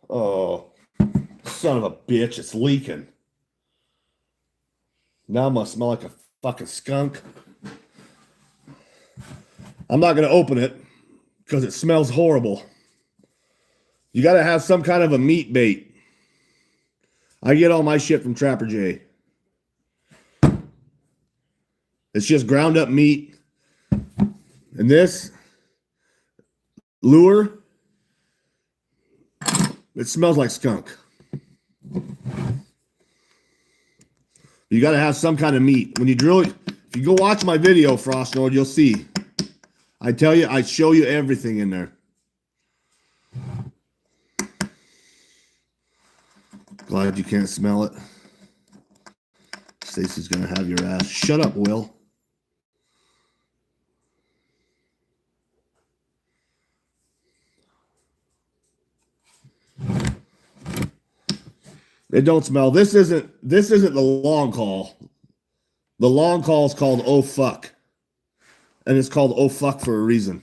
Oh, son of a bitch, it's leaking. Now it must smell like a fucking skunk. I'm not going to open it because it smells horrible. You got to have some kind of a meat bait. I get all my shit from Trapper J. It's just ground up meat. And this lure, It smells like skunk. You got to have some kind of meat. When you drill it, if you go watch my video, Frost Nord, you'll see. I tell you, I show you everything in there. Glad you can't smell it. Stacy's going to have your ass. Shut up, Will. It don't smell. This isn't the long call. The long call is called oh fuck. And it's called oh fuck for a reason.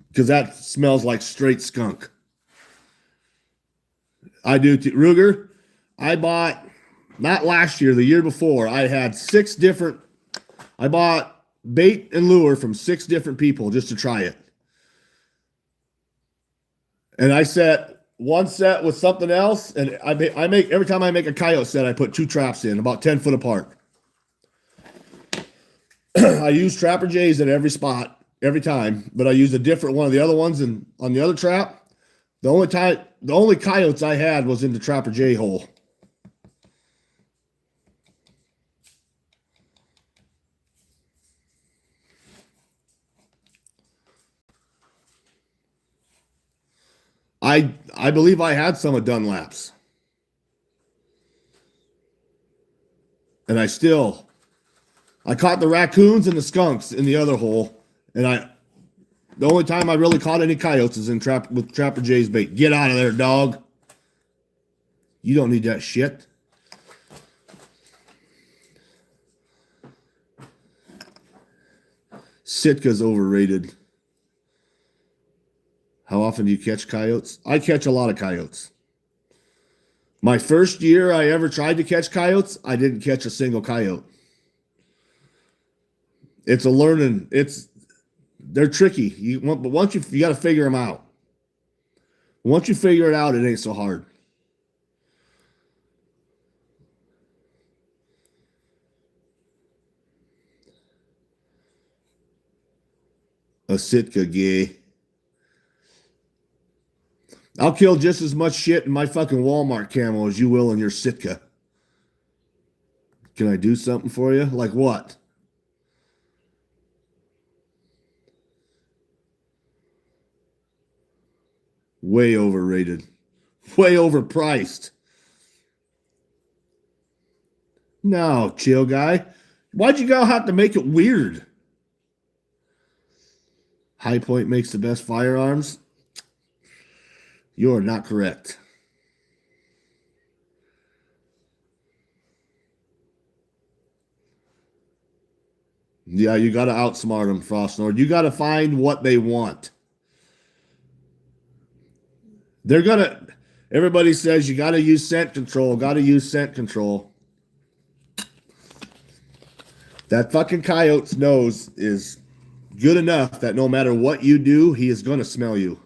Because that smells like straight skunk. I do too. Ruger, I bought, not last year, the year before, I had I bought bait and lure from 6 different people just to try it. And I set one set with something else, and I make every time I make a coyote set, I put 2 traps in, about 10 foot apart. I use Trapper J's at every spot, every time, but I used a different one of the other ones, and on the other trap, the only coyotes I had was in the Trapper J hole. I believe I had some of Dunlap's. And I caught the raccoons and the skunks in the other hole. And the only time I really caught any coyotes is with Trapper J's bait. Get out of there, dog. You don't need that shit. Sitka's overrated. How often do you catch coyotes? I catch a lot of coyotes. My first year I ever tried to catch coyotes, I didn't catch a single coyote. It's a learning. They're tricky. But once you got to figure them out. Once you figure it out, it ain't so hard. A Sitka gay. I'll kill just as much shit in my fucking Walmart camo as you will in your Sitka. Can I do something for you? Like what? Way overrated. Way overpriced. No, chill guy. Why'd you go have to make it weird? High Point makes the best firearms. You're not correct. Yeah, you got to outsmart them, Frost Nord. You got to find what they want. Everybody says you got to use scent control, got to use scent control. That fucking coyote's nose is good enough that no matter what you do, he is going to smell you.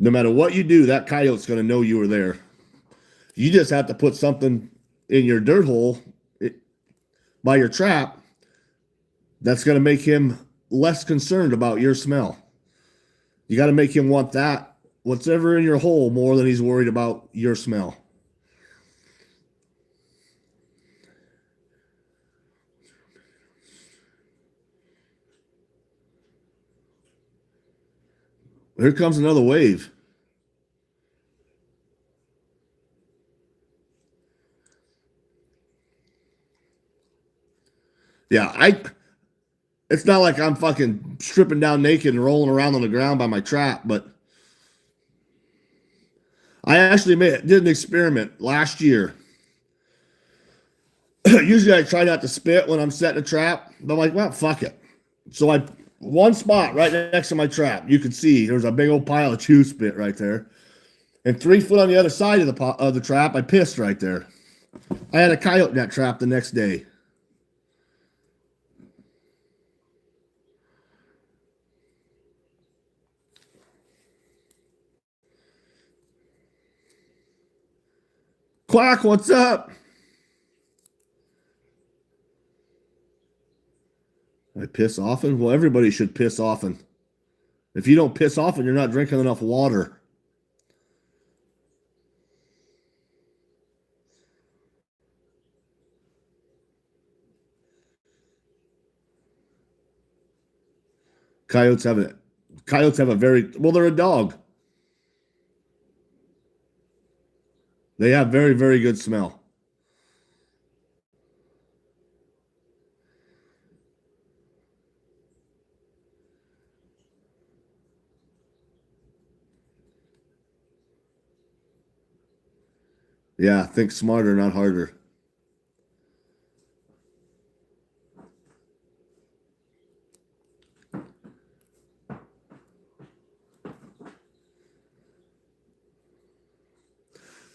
No matter what you do, that coyote's going to know you were there. You just have to put something in your dirt hole by your trap that's going to make him less concerned about your smell. You got to make him want that, whatever in your hole, more than he's worried about your smell. Here comes another wave. Yeah, it's not like I'm fucking stripping down naked and rolling around on the ground by my trap, but I actually did an experiment last year. Usually I try not to spit when I'm setting a trap, but I'm like, well, fuck it. So one spot right next to my trap, you can see there's a big old pile of chew spit right there. And 3 foot on the other side of the trap, I pissed right there. I had a coyote in that trap the next day. Quack, what's up? I piss often? Well, everybody should piss often. If you don't piss often, you're not drinking enough water. Coyotes have a very well, they're a dog. They have very, very good smell. Yeah, think smarter, not harder.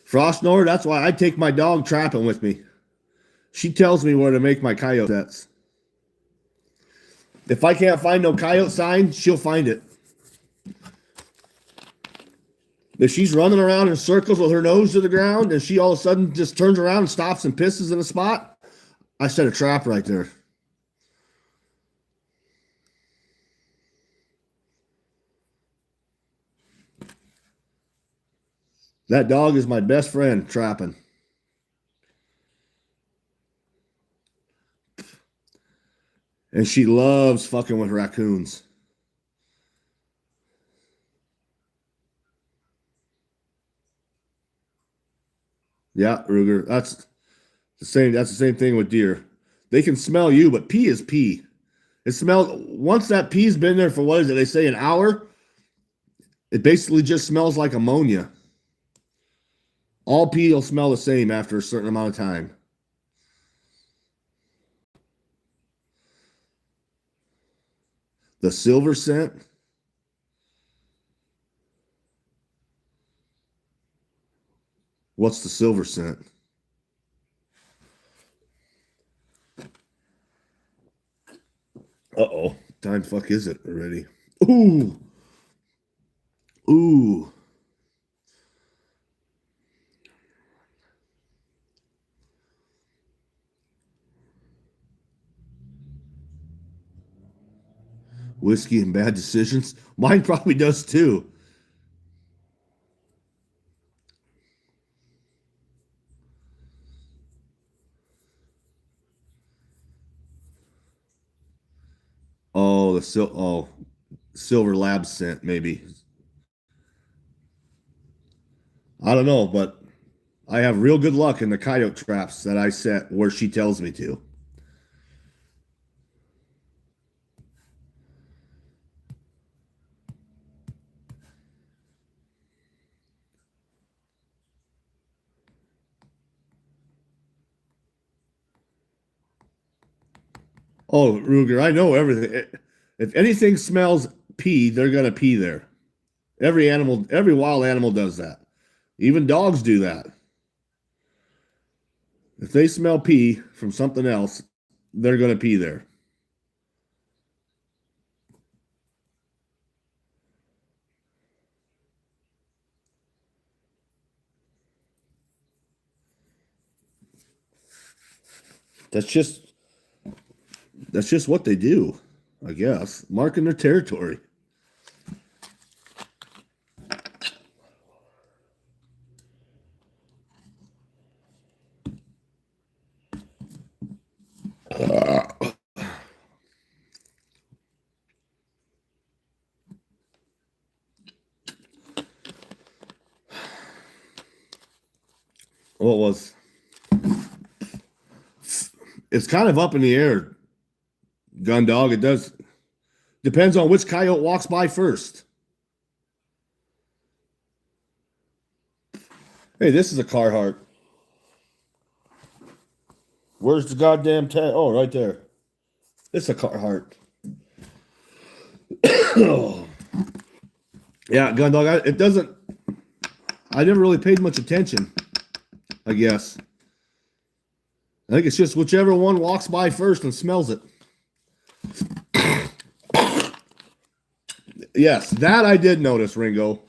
Frost knower, that's why I take my dog trapping with me. She tells me where to make my coyote sets. If I can't find no coyote sign, she'll find it. If she's running around in circles with her nose to the ground and she all of a sudden just turns around and stops and pisses in a spot, I set a trap right there. That dog is my best friend trapping. And she loves fucking with raccoons. Yeah, Ruger. That's the same thing with deer. They can smell you, but pee is pee. It smells once that pee's been there for what is it? They say an hour. It basically just smells like ammonia. All pee will smell the same after a certain amount of time. The silver scent. What's the silver scent? Uh-oh. Time fuck is it already? Ooh. Ooh. Whiskey and bad decisions. Mine probably does too. Oh, silver lab scent, maybe. I don't know, but I have real good luck in the coyote traps that I set where she tells me to. Oh, Ruger, I know everything. If anything smells pee, they're gonna pee there. Every wild animal does that. Even dogs do that. If they smell pee from something else, they're gonna pee there. That's just that's just what they do, I guess. Marking their territory. What was it's kind of up in the air, gun dog. It does depends on which coyote walks by first. Hey, this is a Carhartt. Where's the goddamn tag? Oh, right there. It's a Carhartt. Yeah, gun dog. It doesn't. I never really paid much attention. I guess. I think it's just whichever one walks by first and smells it. Yes, that I did notice, Ringo.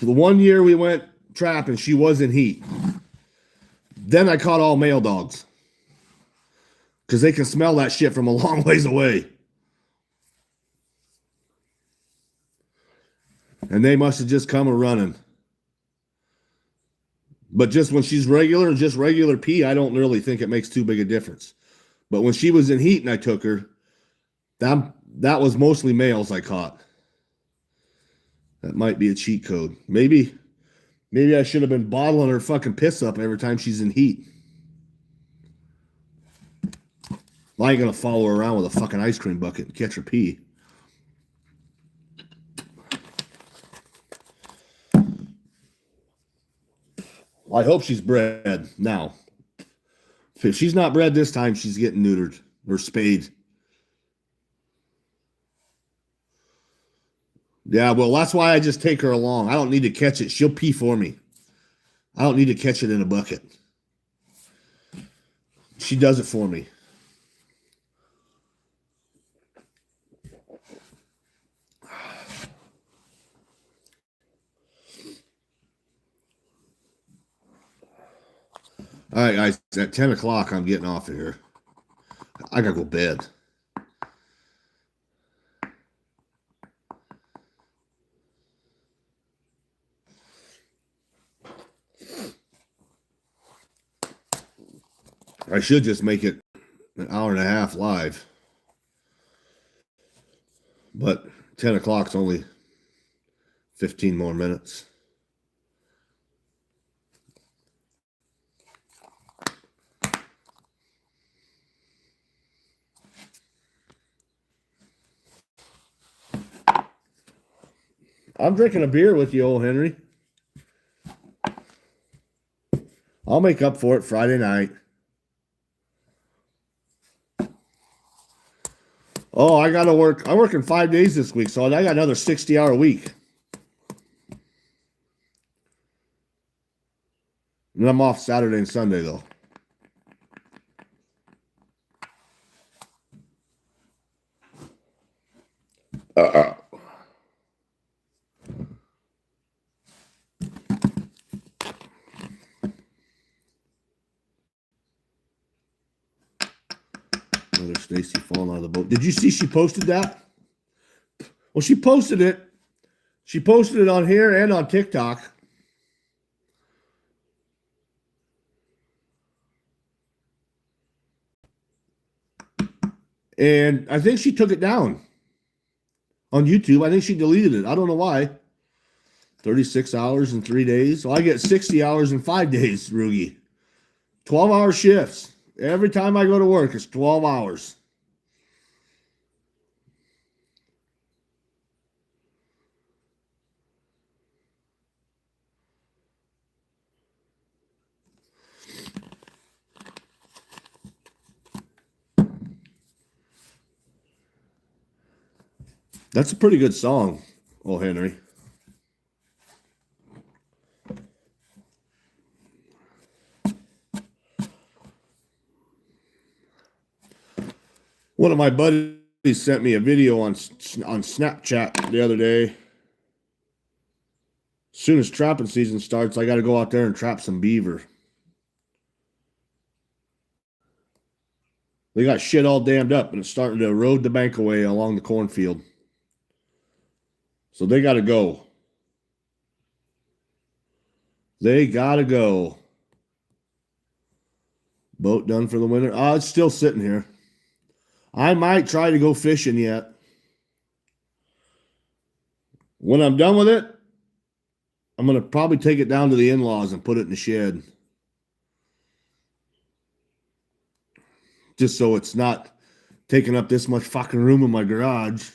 The one year we went trapping, she was in heat. Then I caught all male dogs. because they can smell that shit from a long ways away. And they must have just come a running. But just when she's regular, just regular pee, I don't really think it makes too big a difference. But when she was in heat and I took her, that was mostly males I caught. That might be a cheat code. Maybe I should have been bottling her fucking piss up every time she's in heat. I ain't gonna follow her around with a fucking ice cream bucket and catch her pee. I hope she's bred now. If she's not bred this time, she's getting neutered or spayed. Yeah, well, that's why I just take her along. I don't need to catch it. She'll pee for me. I don't need to catch it in a bucket. She does it for me. All right, guys, at 10 o'clock, I'm getting off of here. I got to go to bed. I should just make it an hour and a half live. But 10 o'clock's only 15 more minutes. I'm drinking a beer with you, old Henry. I'll make up for it Friday night. Oh, I got to work. I'm working 5 days this week, so I got another 60-hour week. And I'm off Saturday and Sunday, though. Another Stacy falling out of the boat. Did you see she posted that? Well, she posted it. She posted it on here and on TikTok. And I think she took it down on YouTube. I think she deleted it. I don't know why. 36 hours in 3 days. So I get 60 hours in 5 days, Rugi. 12-hour shifts. Every time I go to work, it's 12 hours. That's a pretty good song, old Henry. One of my buddies sent me a video on Snapchat the other day. As soon as trapping season starts, I got to go out there and trap some beaver. They got shit all dammed up, and it's starting to erode the bank away along the cornfield. So they got to go. They got to go. Boat done for the winter. Oh, it's still sitting here. I might try to go fishing yet. When I'm done with it, I'm going to probably take it down to the in-laws and put it in the shed. Just so it's not taking up this much fucking room in my garage.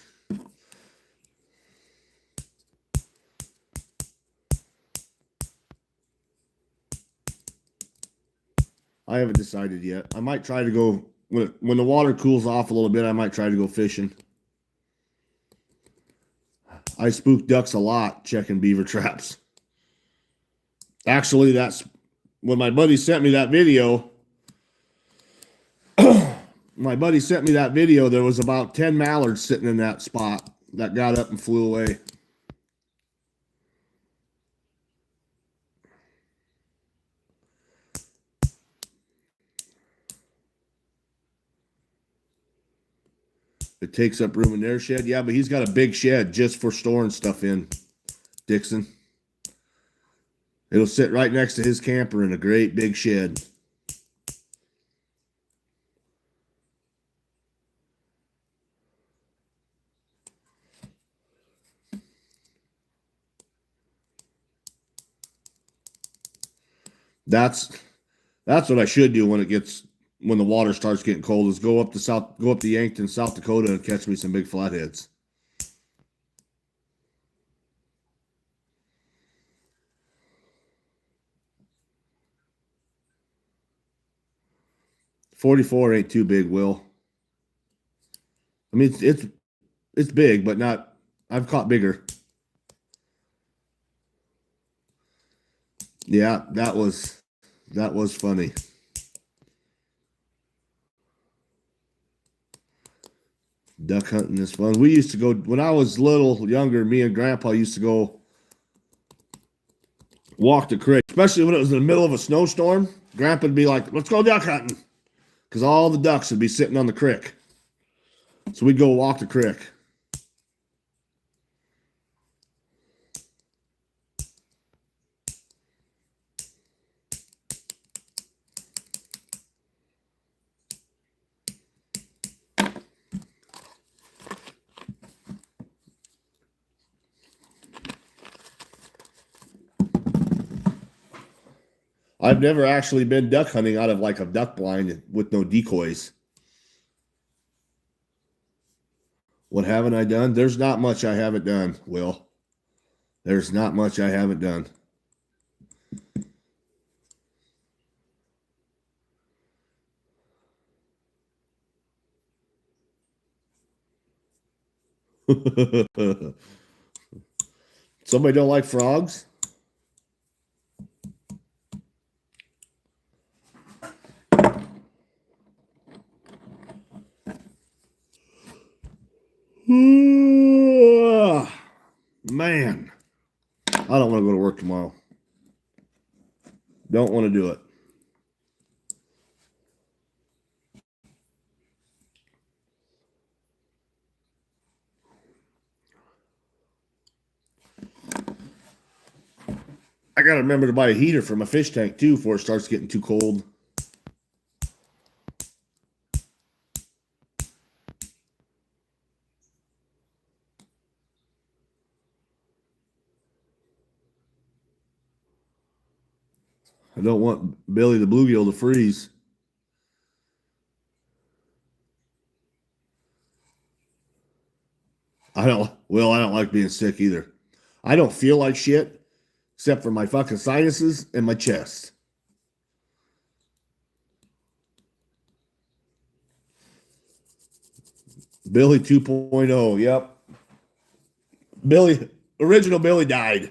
I haven't decided yet. I might try to go, when the water cools off a little bit, I might try to go fishing. I spook ducks a lot checking beaver traps. Actually, that's when my buddy sent me that video. My buddy sent me that video. There was about 10 mallards sitting in that spot that got up and flew away. It takes up room in their shed. Yeah, but he's got a big shed just for storing stuff in, Dixon. It'll sit right next to his camper in a great big shed. That's what I should do when the water starts getting cold is go up to Yankton, South Dakota and catch me some big flatheads. $44 ain't too big, Will. I mean it's big, but not. I've caught bigger. Yeah, that was funny. Duck hunting is fun. We used to go when I was little, younger. Me and Grandpa used to go walk the creek, especially when it was in the middle of a snowstorm. Grandpa'd be like, "Let's go duck hunting," because all the ducks would be sitting on the creek. So we'd go walk the creek. I've never actually been duck hunting out of like a duck blind with no decoys. What haven't I done? There's not much I haven't done, Will. There's not much I haven't done. Somebody don't like frogs? Man, I don't want to go to work tomorrow. Don't want to do it. I got to remember to buy a heater for my fish tank too before it starts getting too cold. I don't want Billy the bluegill to freeze. I don't like being sick either. I don't feel like shit except for my fucking sinuses and my chest. Billy 2.0, yep. Original Billy died.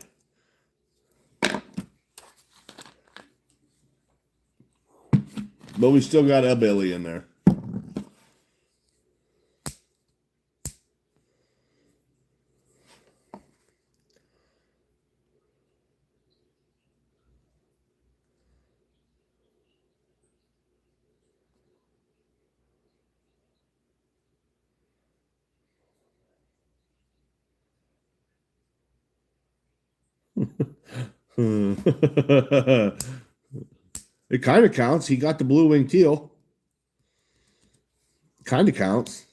But we still got a Billy in there. It kind of counts. He got the blue wing teal. Kind of counts.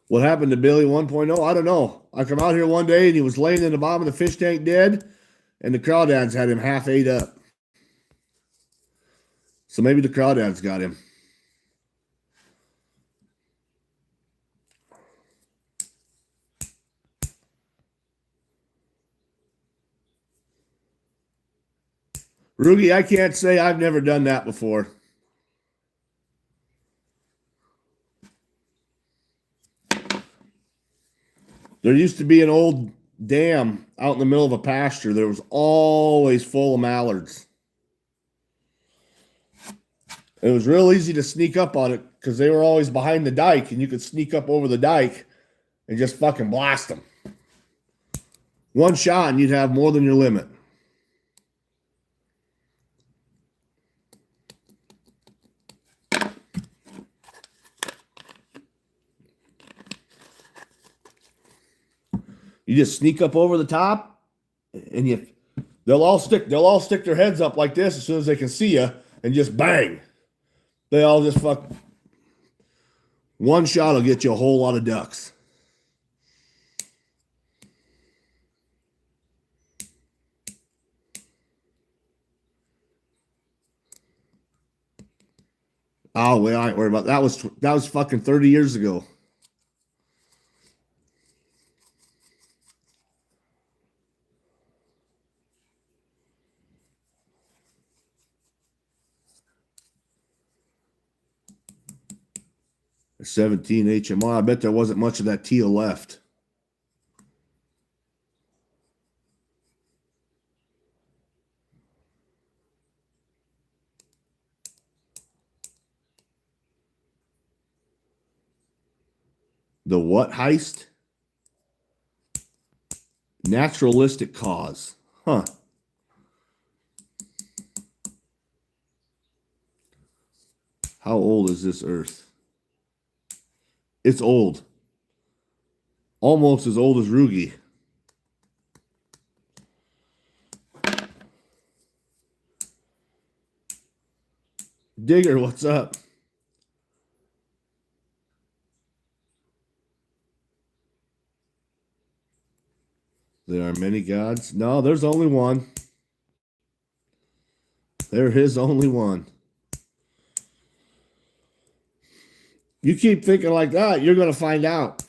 What happened to Billy 1.0? I don't know. I come out here one day and he was laying in the bottom of the fish tank dead, and the crawdads had him half ate up. So maybe the crawdads got him. Rugi, I can't say I've never done that before. There used to be an old dam out in the middle of a pasture that was always full of mallards. It was real easy to sneak up on it because they were always behind the dike, and you could sneak up over the dike and just fucking blast them. One shot and you'd have more than your limit. You just sneak up over the top, and they'll all stick their heads up like this as soon as they can see you, and just bang. They all just fuck. One shot will get you a whole lot of ducks. Oh, well, I ain't worried about that. That was fucking 30 years ago. A 17 HMR. I bet there wasn't much of that teal left. The what heist? Naturalistic cause. Huh. How old is this Earth? It's old. Almost as old as Rugi. Digger, what's up? There are many gods. No, there's only one. There is only one. You keep thinking like that, you're going to find out.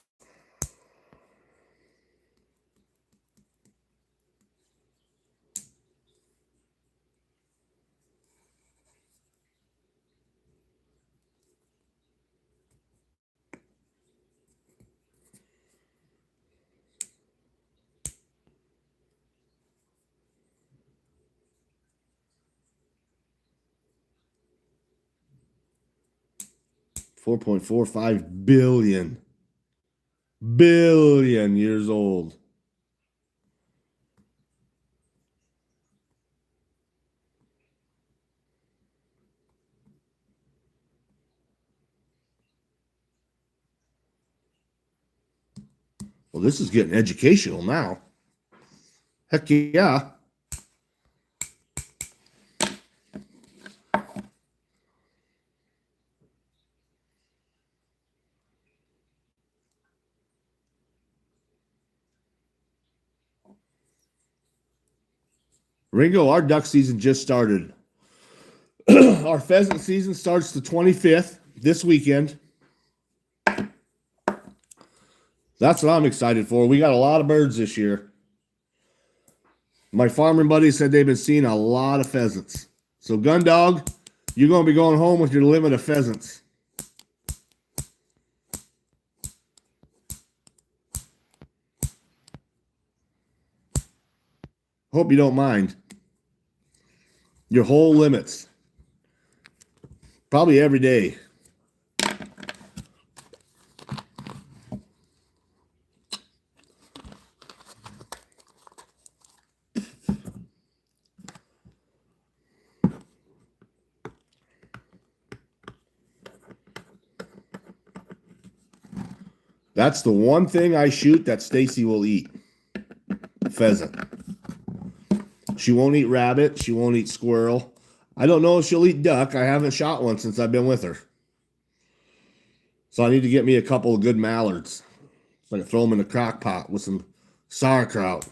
$4.45 billion years old. Well, this is getting educational now. Heck yeah. Ringo, our duck season just started. Our pheasant season starts the 25th, this weekend. That's what I'm excited for. We got a lot of birds this year. My farming buddies said they've been seeing a lot of pheasants. So, Gun Dog, you're going to be going home with your limit of pheasants. Hope you don't mind. Your whole limits. Probably every day. That's the one thing I shoot that Stacy will eat. Pheasant. She won't eat rabbit. She won't eat squirrel. I don't know if she'll eat duck. I haven't shot one since I've been with her. So I need to get me a couple of good mallards. So I can throw them in the crock pot with some sauerkraut.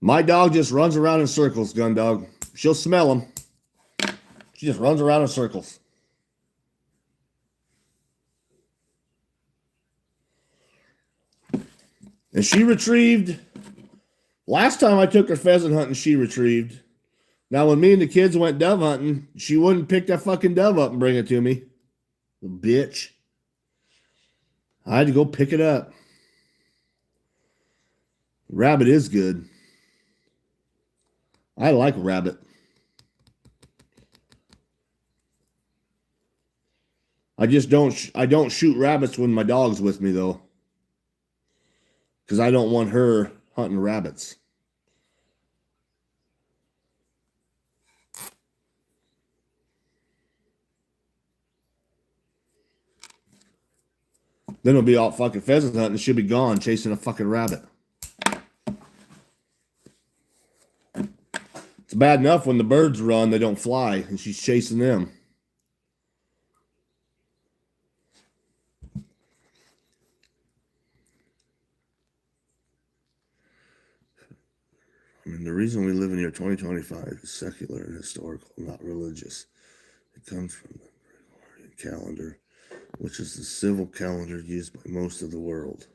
My dog just runs around in circles, Gun Dog. She'll smell them. She just runs around in circles. And she retrieved, last time I took her pheasant hunting, she retrieved. Now, when me and the kids went dove hunting, she wouldn't pick that fucking dove up and bring it to me. The bitch. I had to go pick it up. Rabbit is good. I like rabbit. I don't shoot rabbits when my dog's with me though. Because I don't want her hunting rabbits. Then it'll be all fucking pheasant hunting and she'll be gone chasing a fucking rabbit. It's bad enough when the birds run, they don't fly, and she's chasing them. I mean, the reason we live in year 2025 is secular and historical, not religious. It comes from the Gregorian calendar, which is the civil calendar used by most of the world.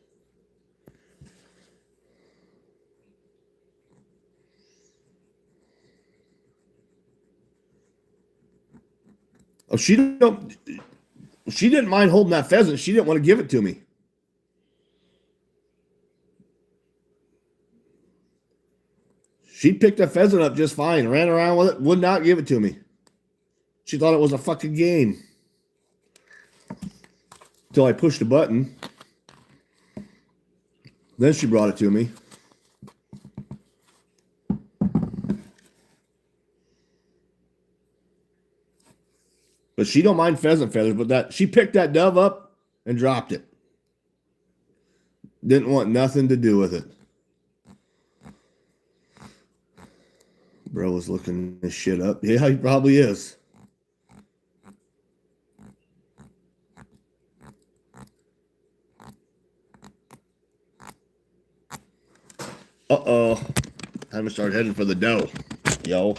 Oh, she didn't mind holding that pheasant. She didn't want to give it to me. She picked that pheasant up just fine, ran around with it, would not give it to me. She thought it was a fucking game. Until I pushed a button. Then she brought it to me. But she don't mind pheasant feathers, but she picked that dove up and dropped it. Didn't want nothing to do with it. Bro was looking this shit up. Yeah, he probably is. Uh-oh. Time to start heading for the dough, yo.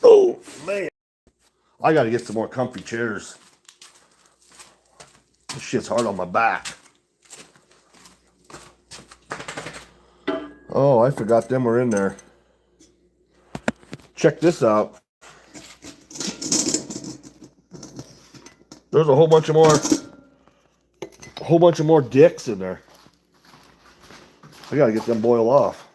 Oh, man. I got to get some more comfy chairs. This shit's hard on my back. Oh, I forgot them were in there. Check this out. There's a whole bunch of more dicks in there. I gotta get them boiled off.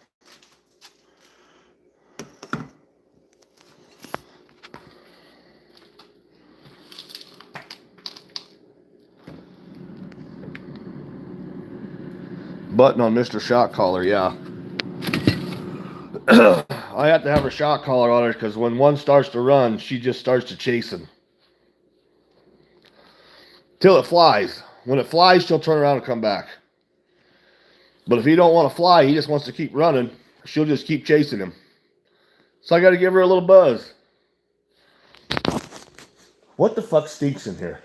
Button on Mr. Shot Collar, yeah. I have to have her shot collar on her because when one starts to run, she just starts to chase him. Till it flies. When it flies, she'll turn around and come back. But if he don't want to fly, he just wants to keep running, she'll just keep chasing him. So I got to give her a little buzz. What the fuck stinks in here?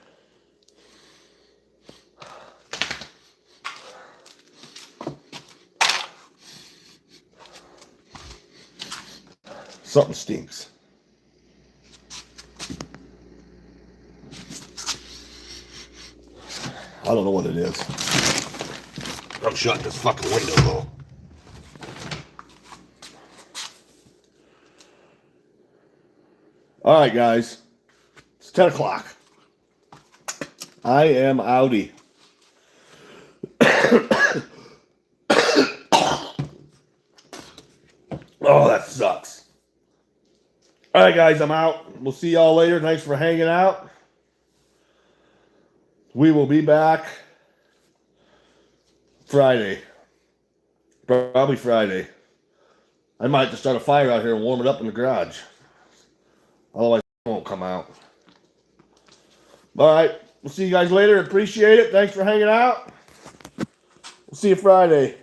Something stinks. I don't know what it is. I'm shutting this fucking window though. All right, guys. It's 10 o'clock. I am outie. Oh, that sucks. All right, guys, I'm out. We'll see y'all later. Thanks for hanging out. We will be back Friday. Probably Friday. I might have to start a fire out here and warm it up in the garage. Otherwise, it won't come out. All right. We'll see you guys later. Appreciate it. Thanks for hanging out. We'll see you Friday.